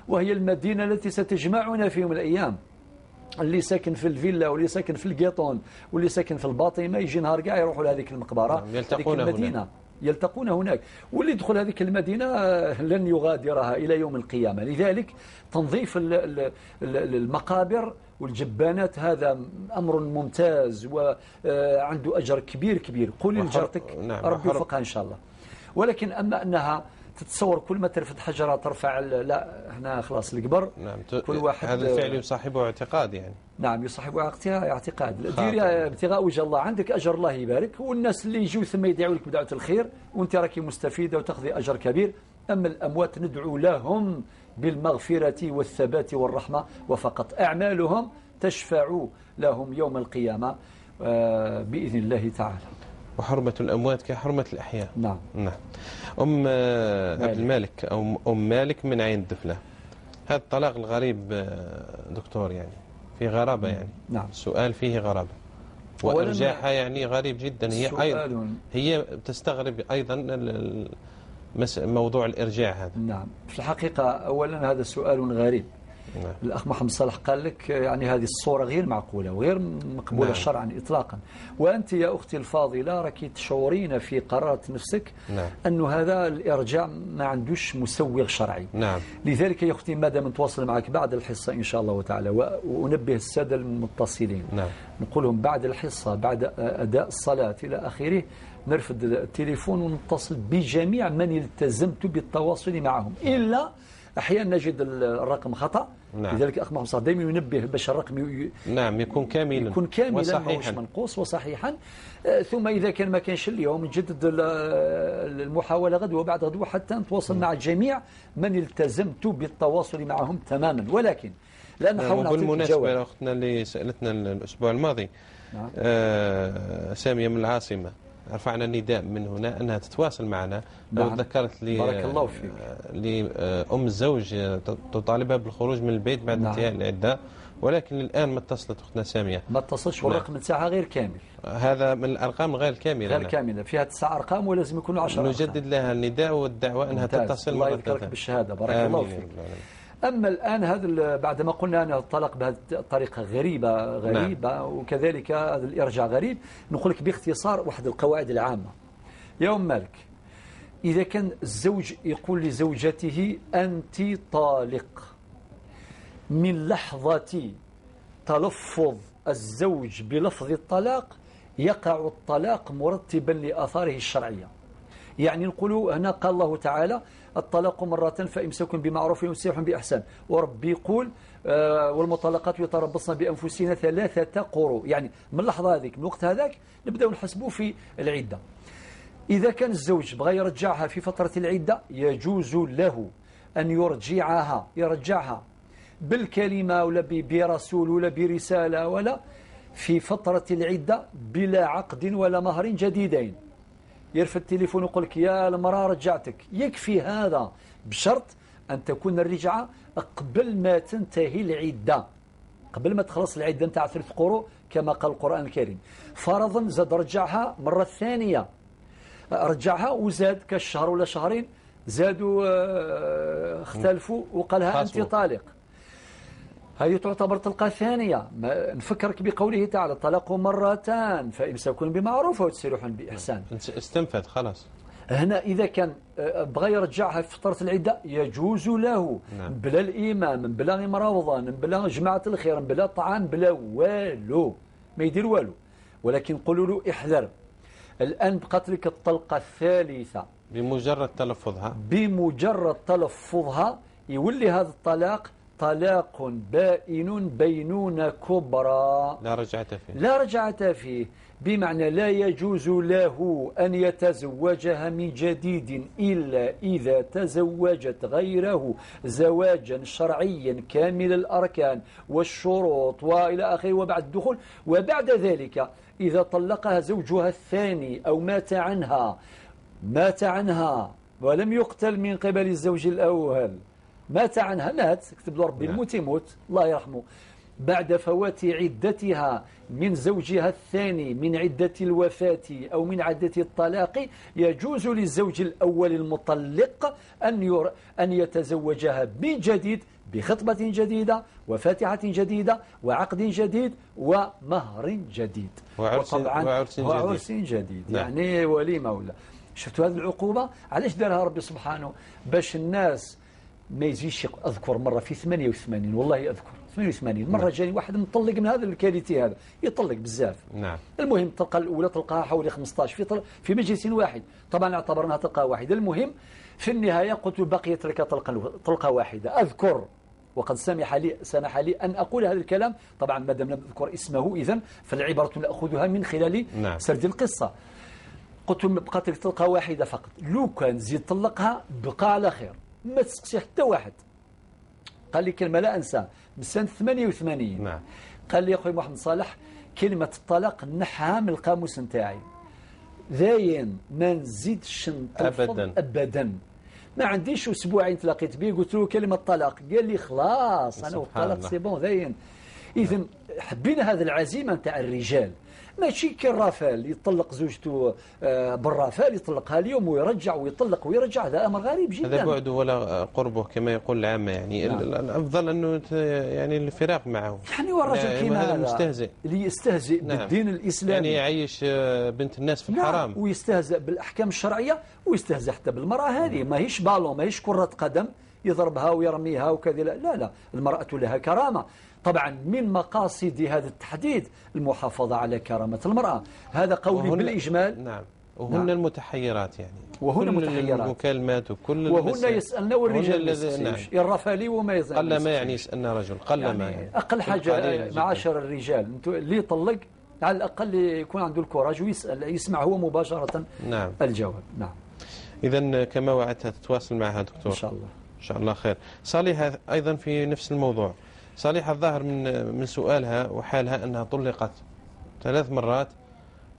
وهي المدينة التي ستجمعنا في يوم من الأيام. اللي ساكن في الفيلا واللي ساكن في القيطون واللي ساكن في الباطمة يجي نهار كاع يروحوا لهذيك المقبرة، يلتقون المدينة يلتقون هناك، واللي يدخل هذيك المدينة لن يغادرها إلى يوم القيامة. لذلك تنظيف المقابر والجبانات هذا أمر ممتاز وعنده أجر كبير. قولي لجارتك ربي يوفقها إن شاء الله. ولكن أما أنها تتصور كل ما ترفد حجرة ترفع، لا هنا خلاص القبر. نعم. كل واحد هذا الفعل يصاحبه اعتقاد، يعني نعم يصاحبه اعتقاد. ديري ابتغاء وجه الله، عندك أجر الله يبارك، والناس اللي يجوا ثم يدعوا لك بدعوة الخير وانت راكي مستفيدة وتاخذي أجر كبير. أما الأموات ندعو لهم بالمغفرة والثبات والرحمة وفقط، أعمالهم تشفع لهم يوم القيامة بإذن الله تعالى. وحرمة الأموات كحرمة الأحياء. نعم. أم عبد المالك أو أم مالك من عين الدفلة، هذا الطلاق الغريب دكتور، يعني في غرابة، يعني نعم. السؤال فيه غرابة وإرجاحها يعني غريب جدا. هي تستغرب أيضا موضوع الإرجاع هذا. نعم، في الحقيقة أولا هذا سؤال غريب. نعم. الأخ محمد صالح قال لك يعني هذه الصورة غير معقولة وغير مقبولة نعم. شرعا إطلاقا، وأنت يا أختي الفاضلة راكي تشعرين في قرارة نفسك نعم. أنه هذا الإرجاع ما عندوش مسوغ شرعي. نعم. لذلك يا أختي مادام نتواصل معك بعد الحصة إن شاء الله تعالى، وأنبه السادة المتصلين، نعم. نقول لهم بعد الحصة بعد أداء الصلاة إلى آخره نرفد التليفون ونتصل بجميع من التزمت بالتواصل معهم، إلا أحيانا نجد الرقم خطأ. نعم. لذلك أخ محمد دائما ينبه باش الرقم نعم يكون كاملا وصحيحا منقوص وصحيحا. ثم إذا كان ما كانش اليوم نجدد المحاولة غدوة بعد غدوة حتى نتواصل مع جميع من التزمت بالتواصل معهم تماما. ولكن لأن حاولنا بالمناسبة أختنا اللي سألتنا الأسبوع الماضي، نعم. سامية من العاصمة، رفعنا نداء من هنا أنها تتواصل معنا. نعم. ذكرت لي بارك الله فيك لأم الزوج تطالبها بالخروج من البيت بعد نعم. انتهاء العدة، ولكن الآن ما اتصلت أختنا سامية، ما اتصلش، والرقم نتاعها غير كامل. هذا من الأرقام غير كاملة، غير كاملة، فيها 9 أرقام ولازم يكونوا 10 أرقام. نجدد لها النداء والدعوة أنها تتصل الله يذكرك بالشهادة. بارك الله فيك. أما الآن هذا بعدما قلنا أن الطلاق بهذه الطريقة غريبة نعم. وكذلك هذا الإرجاع غريب، نقول لك باختصار واحد القواعد العامة. يا أم مالك، إذا كان الزوج يقول لزوجته أنت طالق، من لحظة تلفظ الزوج بلفظ الطلاق يقع الطلاق مرتبا لآثاره الشرعية. يعني نقول هنا قال الله تعالى الطلاق مرة فإمساك بمعروف وتسريح بإحسان، وربي يقول والمطلقات يتربصن بأنفسهن 3 قروء. يعني من اللحظة هذيك، من الوقت هذاك نبدأ نحسبه في العدة. إذا كان الزوج بغى يرجعها في فترة العدة يجوز له أن يرجعها بالكلمة ولا برسول ولا برسالة ولا في فترة العدة بلا عقد ولا مهر جديدين. يرفع التليفون ويقول لك يا المرأة رجعتك، يكفي هذا بشرط أن تكون الرجعة قبل ما تنتهي العدة، قبل ما تخلص العدة نتاع 3 قروء كما قال القرآن الكريم. فرضا زاد رجعها مرة ثانية، رجعها وزاد كالشهر ولا شهرين، زادوا اختلفوا وقالها أنت طالق، هذه تعتبر طلقة ثانية. نفكرك بقوله تعالى الطلاق مرتان فإمساك بمعروف وتسريح بإحسان. استنفذ خلاص. هنا إذا كان بغى يرجعها في فترة العدة يجوز له، نعم. بلا الإمام، بلا مروضة، بلا جماعة الخير، بلا طعام، بلا والو، ما يدير والو. ولكن قولوا له احذر، الآن بقات لك الطلقة الثالثة بمجرد تلفظها يولي هذا الطلاق طلاق بائن بينونة كبرى لا رجعة فيه، بمعنى لا يجوز له أن يتزوجها من جديد إلا إذا تزوجت غيره زواجا شرعيا كامل الأركان والشروط وإلى آخره، وبعد الدخول. وبعد ذلك إذا طلقها زوجها الثاني أو مات عنها ولم يقتل من قبل الزوج الأول، مات عنها، مات، كتب له ربي الموت يموت الله يرحمه، بعد فوات عدتها من زوجها الثاني من عدة الوفاة أو من عدة الطلاق، يجوز للزوج الأول المطلق أن يتزوجها من جديد بخطبة جديدة وفاتحة جديدة وعقد جديد ومهر جديد وعرس جديد. يعني وليمة ولا. شفتوا هذه العقوبة علاش دارها ربي سبحانه؟ باش الناس ما يزيدش. أذكر مرة في 88 والله أذكر 88 مرة جاني واحد مطلق من هذا الكاليتي، هذا يطلق بزاف. نعم. المهم الطلقة الأولى طلقها حوالي 15 في مجلس واحد، طبعا اعتبرناها طلقة واحدة. المهم في النهاية قلت بقيت لك طلقة واحدة. أذكر وقد سمح لي أن أقول هذا الكلام، طبعا ما دام لم أذكر اسمه إذن فالعبرة نأخذها من خلال سرد القصة. قلت بقات لك طلقة واحدة فقط، لو كان زيد طلقها بقى على خير، ما تسقسي حتى واحد. قال لي كلمة لا أنسى من سنة 88. نعم. قال لي يا أخوي محمد صالح كلمة الطلاق نحها من القاموس نتاعي، ذاين ما نزيدش أبدا. ما عنديش أسبوعين تلاقيت به قلت له كلمة طلاق، قال لي خلاص أنا والطلاق سي بون ذاين. إذن حبينا هذا العزيمة نتاع الرجال، ماشي كالرافال يطلق زوجته بالرافال، يطلقها اليوم ويرجع ويطلق ويرجع، هذا أمر غريب جدا. هذا بعده ولا قربه كما يقول العامة، يعني نعم. الأفضل أنه يعني الفراق معه، يعني والرجل كما هذا المستهزئ اللي يستهزئ نعم. بالدين الإسلامي، يعني يعيش بنت الناس في الحرام، نعم. ويستهزئ بالأحكام الشرعية ويستهزئ حتى بالمرأة هذه. ما هيش بالون، ما هيش كرة قدم يضربها ويرميها وكذا، لا المرأة لها كرامة. طبعا من مقاصد هذا التحديد المحافظة على كرامة المرأة، هذا قولي بالإجمال. نعم. وهن نعم. المتحيرات يعني، وهن متحيرات المكالمات وكل وهن يسألنا والرجال نعم. الرفالي وما يسألنا. قل ما يعني يسألنا رجل، قل ما يعني أقل حاجة معاشر الرجال اللي يطلق على الأقل يكون عنده الكوراج ويسأل، يسمع هو مباشرة نعم. الجواب. نعم. إذن كما وعدت تتواصل معها دكتور إن شاء الله. إن شاء الله خير. صالحة أيضا في نفس الموضوع، صالحة الظاهر من سؤالها وحالها أنها طلقت 3 مرات،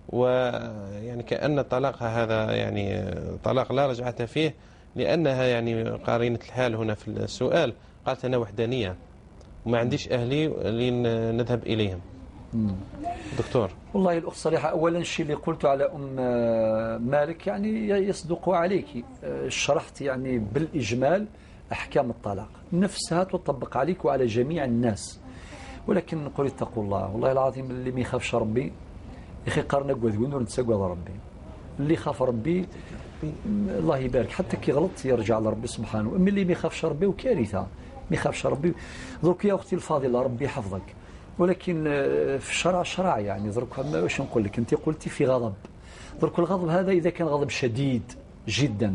ويعني كأن طلاقها هذا يعني طلاق لا رجعة فيه، لأنها يعني قارنة الحال هنا في السؤال قالت أنا وحدانية وما عنديش أهلي لنذهب إليهم. دكتور والله الأخت صالحة، أولا الشيء اللي قلته على مالك يعني يصدق عليك، شرحت يعني بالإجمال أحكام الطلاق نفسها تطبق عليك وعلى جميع الناس. ولكن نقول اتقوا الله، والله العظيم اللي ما يخافش ربي يا أخي قارنا قوذون ونتسقوا ربي. اللي خاف ربي الله يبارك حتى كي غلط يرجع لربي سبحانه. أما اللي ما يخافش ربي وكارثة، ما يخافش ربي. درك يا أختي الفاضلة ربي يحفظك، ولكن في الشرع شرع يعني درك واش نقول لك، أنت قلتي في غضب، درك الغضب هذا إذا كان غضب شديد جدا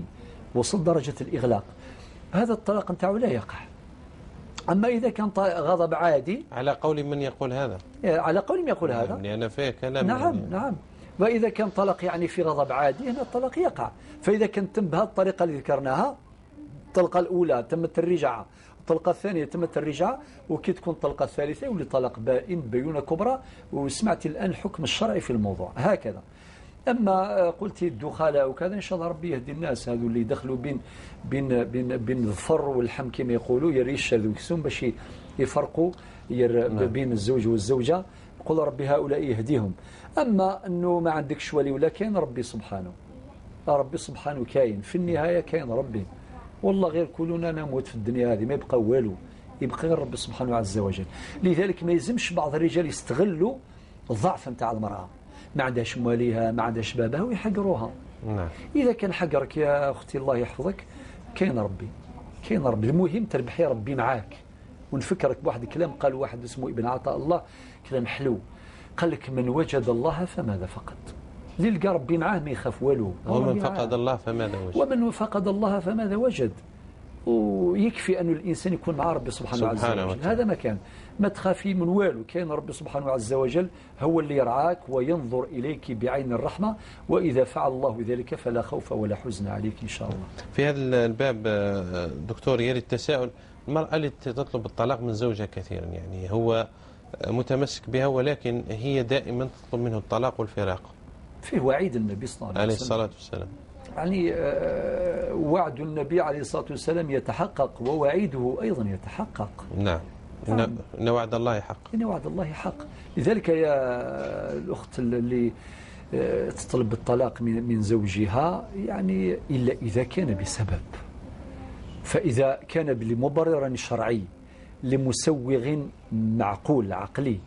وصل درجة الإغلاق هذا الطلاق نتاعو لا يقع. أما إذا كان غضب عادي على قول من يقول هذا، على قول من يقول هذا لأن فيه كلام. نعم نعم. وإذا كان طلاق يعني في غضب عادي هنا الطلاق يقع. فإذا كان تم بهذه الطريقة اللي ذكرناها، الطلقة الأولى تمت الرجعة، الطلقة الثانية تمت الرجعة، وكي تكون الطلقة الثالثة يولي طلاق بائن بينونة كبرى. وسمعت الآن الحكم الشرعي في الموضوع هكذا. أما قلت الدخلاء وكذا إن شاء الله ربي يهدي الناس هذو اللي دخلوا بين الظفر واللحم كما يقولوا، يريش هذو يكسون باش يفرقوا بين الزوج والزوجة. يقول ربي هؤلاء يهديهم. أما أنه ما عندكش ولي ولا كاين ربي سبحانه، ربي سبحانه كاين في النهاية، كاين ربي. والله غير كلنا نموت في الدنيا هذه، ما يبقى والو، يبقى غير ربي سبحانه عز وجل. لذلك ما يلزمش بعض الرجال يستغلوا الضعف نتاع المرأة، ما عندهاش مواليها ما عندهاش بابها ويحقروها. نعم. إذا كان حقرك يا أختي الله يحفظك كاين ربي، كاين ربي. المهم تربحي ربي معاك. ونفكرك بواحد الكلام قال واحد اسمه ابن عطاء الله، كلام حلو، قال لك من وجد الله فماذا فقد. اللي لقى ربي معاه ما يخاف والو. ومن فقد الله فماذا وجد. ومن فقد الله فماذا وجد. ويكفي أن الإنسان يكون مع ربي سبحانه عز وجل. هذا ما كان، ما تخافي من والو. كان ربي سبحانه عز وجل هو اللي يرعاك وينظر إليك بعين الرحمة، وإذا فعل الله ذلك فلا خوف ولا حزن عليك إن شاء الله. في هذا الباب دكتور يلي التساؤل، المرأة التي تطلب الطلاق من زوجها كثيرا، يعني هو متمسك بها ولكن هي دائما تطلب منه الطلاق والفراق. فيه وعيد النبي صلى الله عليه الصلاة والسلام، يعني وعد النبي عليه الصلاة والسلام يتحقق ووعيده أيضا يتحقق. نعم. إن وعد الله حق. إن وعد الله حق. لذلك يا الأخت اللي تطلب الطلاق من زوجها يعني إلا إذا كان بسبب. فإذا كان لمبرر شرعي لمسوغ معقول عقلي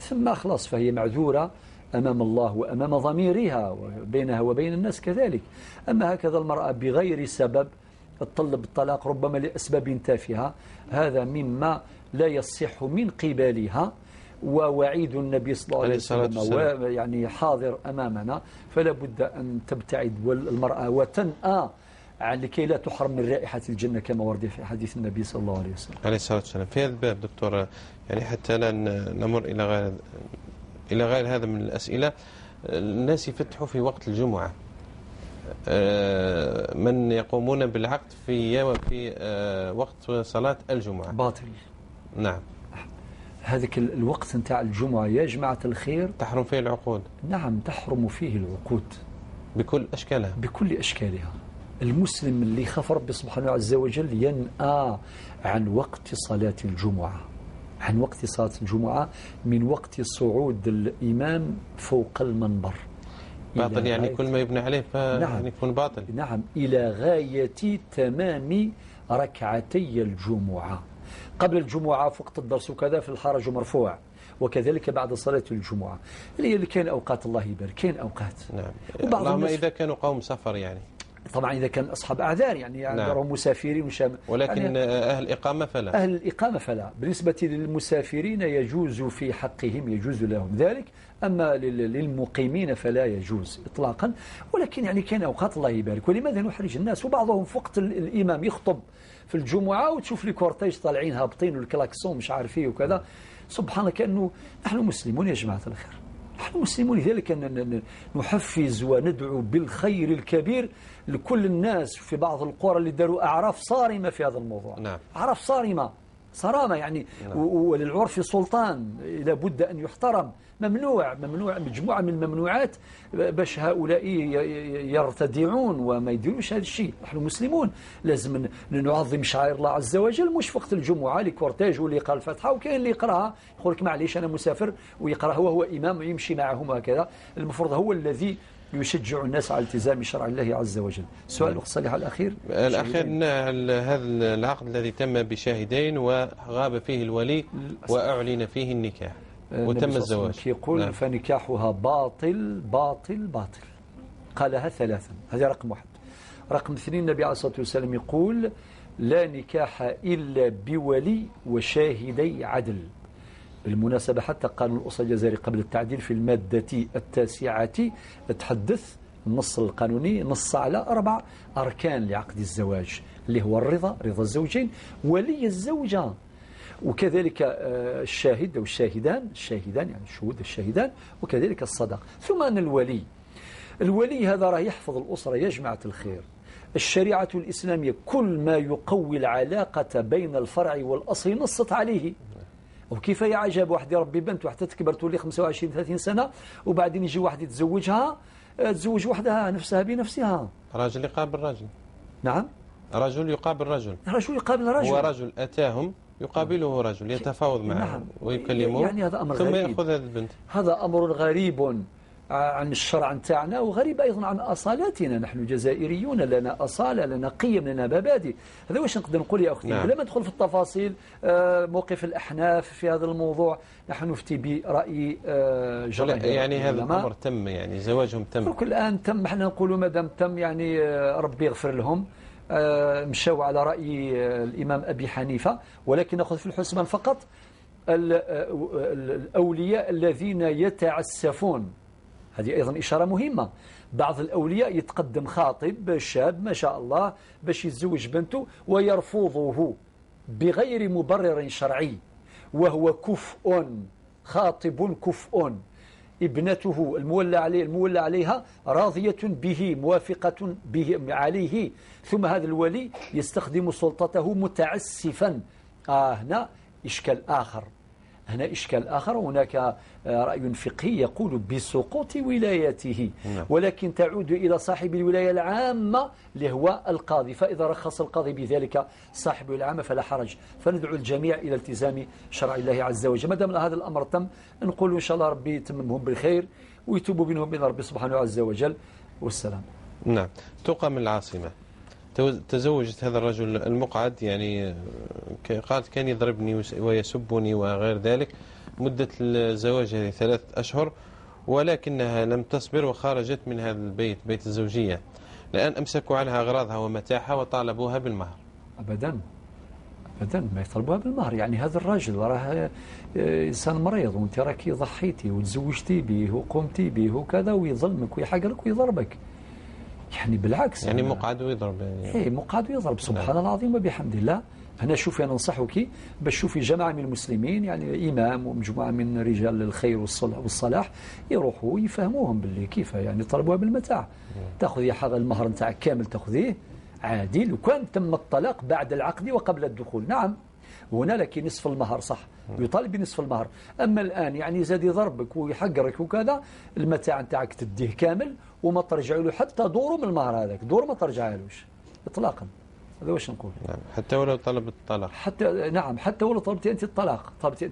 ثم خلاص فهي معذورة أمام الله وأمام ضميرها وبينها وبين الناس كذلك. أما هكذا المرأة بغير سبب تطلب الطلاق ربما لأسباب تافهة، هذا مما لا يصح من قبلها، ووعيد النبي صلى الله عليه وسلم يعني حاضر أمامنا. فلا بد أن تبتعد المرأة وتنأى لكي لا تحرم من رائحة الجنة كما ورد في حديث النبي صلى الله عليه وسلم عليه الصلاة والسلام. في هذا الباب دكتور، يعني حتى لا نمر إلى غير هذا من الأسئلة، الناس يفتحوا في وقت الجمعة، من يقومون بالعقد في وقت صلاة الجمعة باطل. نعم. هذاك الوقت نتاع الجمعة يا جماعة الخير تحرم فيه العقود. نعم تحرم فيه العقود بكل أشكالها. بكل أشكالها. المسلم اللي خاف ربي سبحانه عز وجل ينأى عن وقت صلاة الجمعة، عن وقت صلاة الجمعة من وقت صعود الإمام فوق المنبر. باطل يعني كل ما يبنى عليه نعم يكون باطل. نعم إلى غاية تمام ركعتي الجمعة. قبل الجمعة في وقت الدرس وكذا في الحرج مرفوع، وكذلك بعد صلاة الجمعة اللي كان أوقات الله يبارك كان أوقات. نعم. اللهم إذا كانوا قوم سفر يعني. طبعا إذا كان أصحاب أعذار يعني عندهم مسافرين ولكن يعني أهل الإقامة فلا. أهل الإقامة فلا. بالنسبة للمسافرين يجوز في حقهم، يجوز لهم ذلك. أما للمقيمين فلا يجوز إطلاقا. ولكن يعني كان أوقات الله يبارك، ولماذا نحرج الناس؟ وبعضهم في وقت الإمام يخطب في الجمعة وتشوف لي كورتيج طالعين هابطين والكلاكسون مش عارف ايه وكذا. سبحان كأنه نحن مسلمون يا جماعة الخير، نحن مسلمون. لذلك نحفز وندعو بالخير الكبير لكل الناس. في بعض القرى اللي داروا أعراف صارمة في هذا الموضوع. نعم. أعراف صرامة يعني. نعم. وللعرف سلطان، لابد أن يحترم. ممنوع مجموعة من الممنوعات باش هؤلاء يرتدعون وما يديروش هذا الشيء. نحن مسلمون لازم نعظم شعائر الله عز وجل، مش وقت الجمعة لكورتاج واللي يقرأ الفاتحة وكاين اللي يقرأها يقول لك معليش أنا مسافر ويقرأ هو إمام ويمشي معهم هكذا. المفروض هو الذي يشجع الناس على التزام شرع الله عز وجل. سؤال الأخ صالح الأخير. هذا العقد الذي تم بشاهدين وغاب فيه الولي وأعلن فيه النكاح وتم الزواج، يقول نعم. فنكاحها باطل باطل باطل، قالها ثلاثا. هذا رقم واحد. رقم اثنين، النبي عليه الصلاة والسلام يقول لا نكاح إلا بولي وشاهدي عدل. بالمناسبة حتى قانون الأسرة الجزائري قبل التعديل في المادة 9 تحدث النص القانوني نص على 4 أركان لعقد الزواج، اللي هو الرضا، رضا الزوجين، ولي الزوجة، وكذلك الشاهد أو الشاهدان يعني الشهود الشاهدان، وكذلك الصداق. ثم أن الولي هذا راه يحفظ الأسرة يا جماعة الخير. الشريعة الإسلامية كل ما يقوي العلاقة بين الفرع والأصل نصت عليه. وكيف يا عجب واحد يربي بنت وحتى تكبر تولي 25-30 سنة وبعدين يجي واحد يتزوجها، تزوج وحدها نفسها بنفسها. راجل يقابل راجل. نعم، رجل يقابل رجل. رجل يقابل رجل. هو رجل أتاهم يقابله رجل يتفاوض معه نعم. ويكلمه يعني هذا أمر ثم غريب. يأخذ هذه البنت. هذا أمر غريب عن الشرع نتاعنا، وغريب أيضا عن أصالتنا. نحن جزائريون، لنا أصالة، لنا قيم، لنا مبادئ. هذا واش نقدر نقول يا أختي. نعم. بلا ما ندخل في التفاصيل موقف الأحناف في هذا الموضوع، نحن نفتي برأي جماهير يعني هذا الأمر تم، يعني زواجهم تم الآن تم. احنا نقولوا ما دام تم يعني ربي يغفر لهم. مشاو على رأي الإمام أبي حنيفة، ولكن نأخذ في الحسبان فقط الأولياء الذين يتعسفون. هذه أيضا إشارة مهمة. بعض الأولياء يتقدم خاطب شاب ما شاء الله باش يتزوج بنته ويرفضه بغير مبرر شرعي، وهو كفء، خاطب كفء، ابنته المولى عليها راضية به، موافقة به عليه، ثم هذا الولي يستخدم سلطته متعسفا. هنا إشكال آخر. هناك رأي فقهي يقول بسقوط ولايته، ولكن تعود إلى صاحب الولاية العامة اللي هو القاضي. فإذا رخص القاضي بذلك صاحب العامة فلا حرج. فندعو الجميع إلى التزام شرع الله عز وجل. ما دام هذا الأمر تم، نقول إن شاء الله ربي يتممهم بالخير ويتوبوا بينهم إلى ربي سبحانه عز وجل، والسلام. نعم. تقام العاصمة. تزوجت هذا الرجل المقعد، يعني قالت كان يضربني ويسبني وغير ذلك. مدة الزواج هذه 3 أشهر، ولكنها لم تصبر وخرجت من هذا البيت، بيت الزوجية. الآن أمسكوا عنها أغراضها ومتاعها وطالبوها بالمهر. أبدا ما يطلبوها بالمهر. يعني هذا الراجل راه إنسان مريض، وانت راكي ضحيتي وتزوجتي به وقمتي به وكذا، ويظلمك ويحقرك ويضربك. يعني بالعكس، يعني مقعد ويضرب. يعني مقعد ويضرب. سبحان الله العظيم وبحمد الله. أنا شوفي، أنا ننصحك باش تشوفي جماعة من المسلمين، يعني إمام ومجموعة من رجال الخير والصلاح، يروحوا يفهموهم باللي كيف يعني طلبوها بالمتاع. تأخذي حق المهر نتاعك كامل، تأخذيه عادل، وكان تم الطلاق بعد العقد وقبل الدخول. نعم، هنا لكن نصف المهر صح، يطالب بنصف المهر. أما الآن يعني زاد يضربك ويحقرك وكذا، المتاع نتاعك تديه كامل وما ترجع له حتى دوره من المهر. هذاك دور ما ترجعها لهش إطلاقا. هذا واش نقول. نعم. حتى ولو طلب الطلاق. حتى ولو طلبتي أنت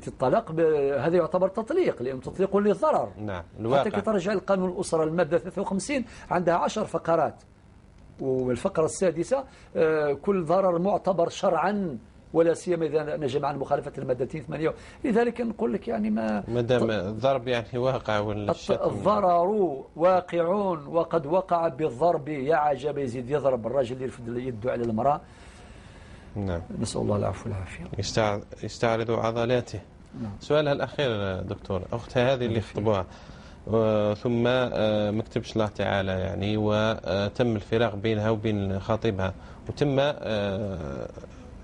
الطلاق، هذا يعتبر تطليق، لأن تطليق للضرر. نعم. الواقع. حتى ترجع القانون الأسرة المادة 53 عندها 10 فقرات، والفقرة السادسة كل ضرر معتبر شرعا، ولا سيما إذا نجم عن مخالفة المادة 8. لذلك نقول لك يعني ما دام الضرب يعني واقع، ولا الضرر واقع وقد وقع بالضرب. يا عجب، يزيد يضرب الرجل يرفد يده على المرأة. نعم. نسأل الله العفو والعافية. يستعرض عضلاته. نعم. سؤالها الأخير دكتور، أختها هذه اللي خطبوها ثم ما كتبش الله تعالى يعني، وتم الفراق بينها وبين خطيبها، وتم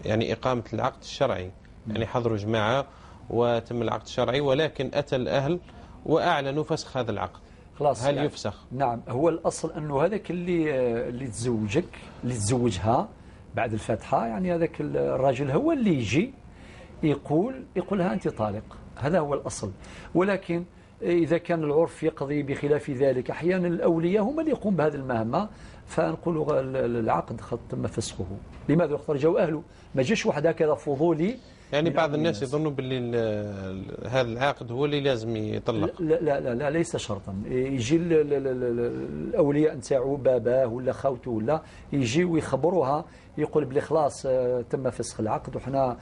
يعني إقامة العقد الشرعي، يعني حضروا جماعة وتم العقد الشرعي، ولكن أتى الأهل وأعلنوا فسخ هذا العقد. خلاص هل يعني يفسخ؟ نعم. هو الأصل أنه هذاك اللي تزوجها بعد الفاتحة، يعني هذاك الرجل هو اللي يجي يقول لها أنت طالق. هذا هو الأصل. ولكن إذا كان العرف يقضي بخلاف ذلك، أحيانا الأولياء هم اللي يقوم بهذه المهمة، فنقول العقد قد تم فسخه. لماذا؟ يختار جو أهله، ما جاش واحد هكذا فضولي يعني من بعض أمر الناس يظنوا باللي هذا العقد هو اللي لازم يطلق. لا لا لا, لا ليس شرطا. يجي الأولياء نتاعو باباه ولا خاوته ولا يجي ويخبروها يقول بلي خلاص تم فسخ العقد وحنا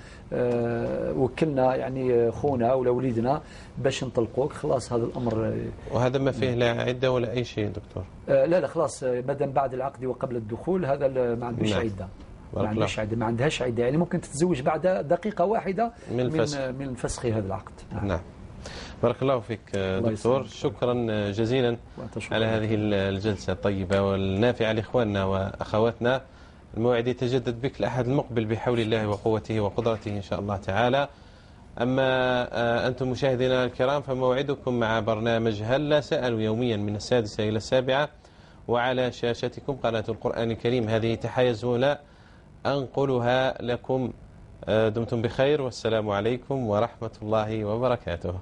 وكلنا يعني خونا ولا وليدنا باش نطلقوك، خلاص هذا الأمر. وهذا ما فيه لا عدة ولا أي شيء دكتور؟ لا خلاص مادام بعد العقد وقبل الدخول هذا ما عندوش عدة. ما عندهاش عدة، يعني ممكن تتزوج بعد دقيقة واحدة من فسخ هذا العقد. نعم. بارك الله فيك دكتور، شكرا جزيلا على هذه الجلسة الطيبة والنافعة لإخواننا وأخواتنا. الموعد يتجدد بك الأحد المقبل بحول الله وقوته وقدرته إن شاء الله تعالى. أما أنتم مشاهدينا الكرام فموعدكم مع برنامج هلا سألوا يوميا من 6 إلى 7 وعلى شاشتكم قناة القرآن الكريم. هذه تحية زملاء أنقلها لكم. دمتم بخير والسلام عليكم ورحمة الله وبركاته.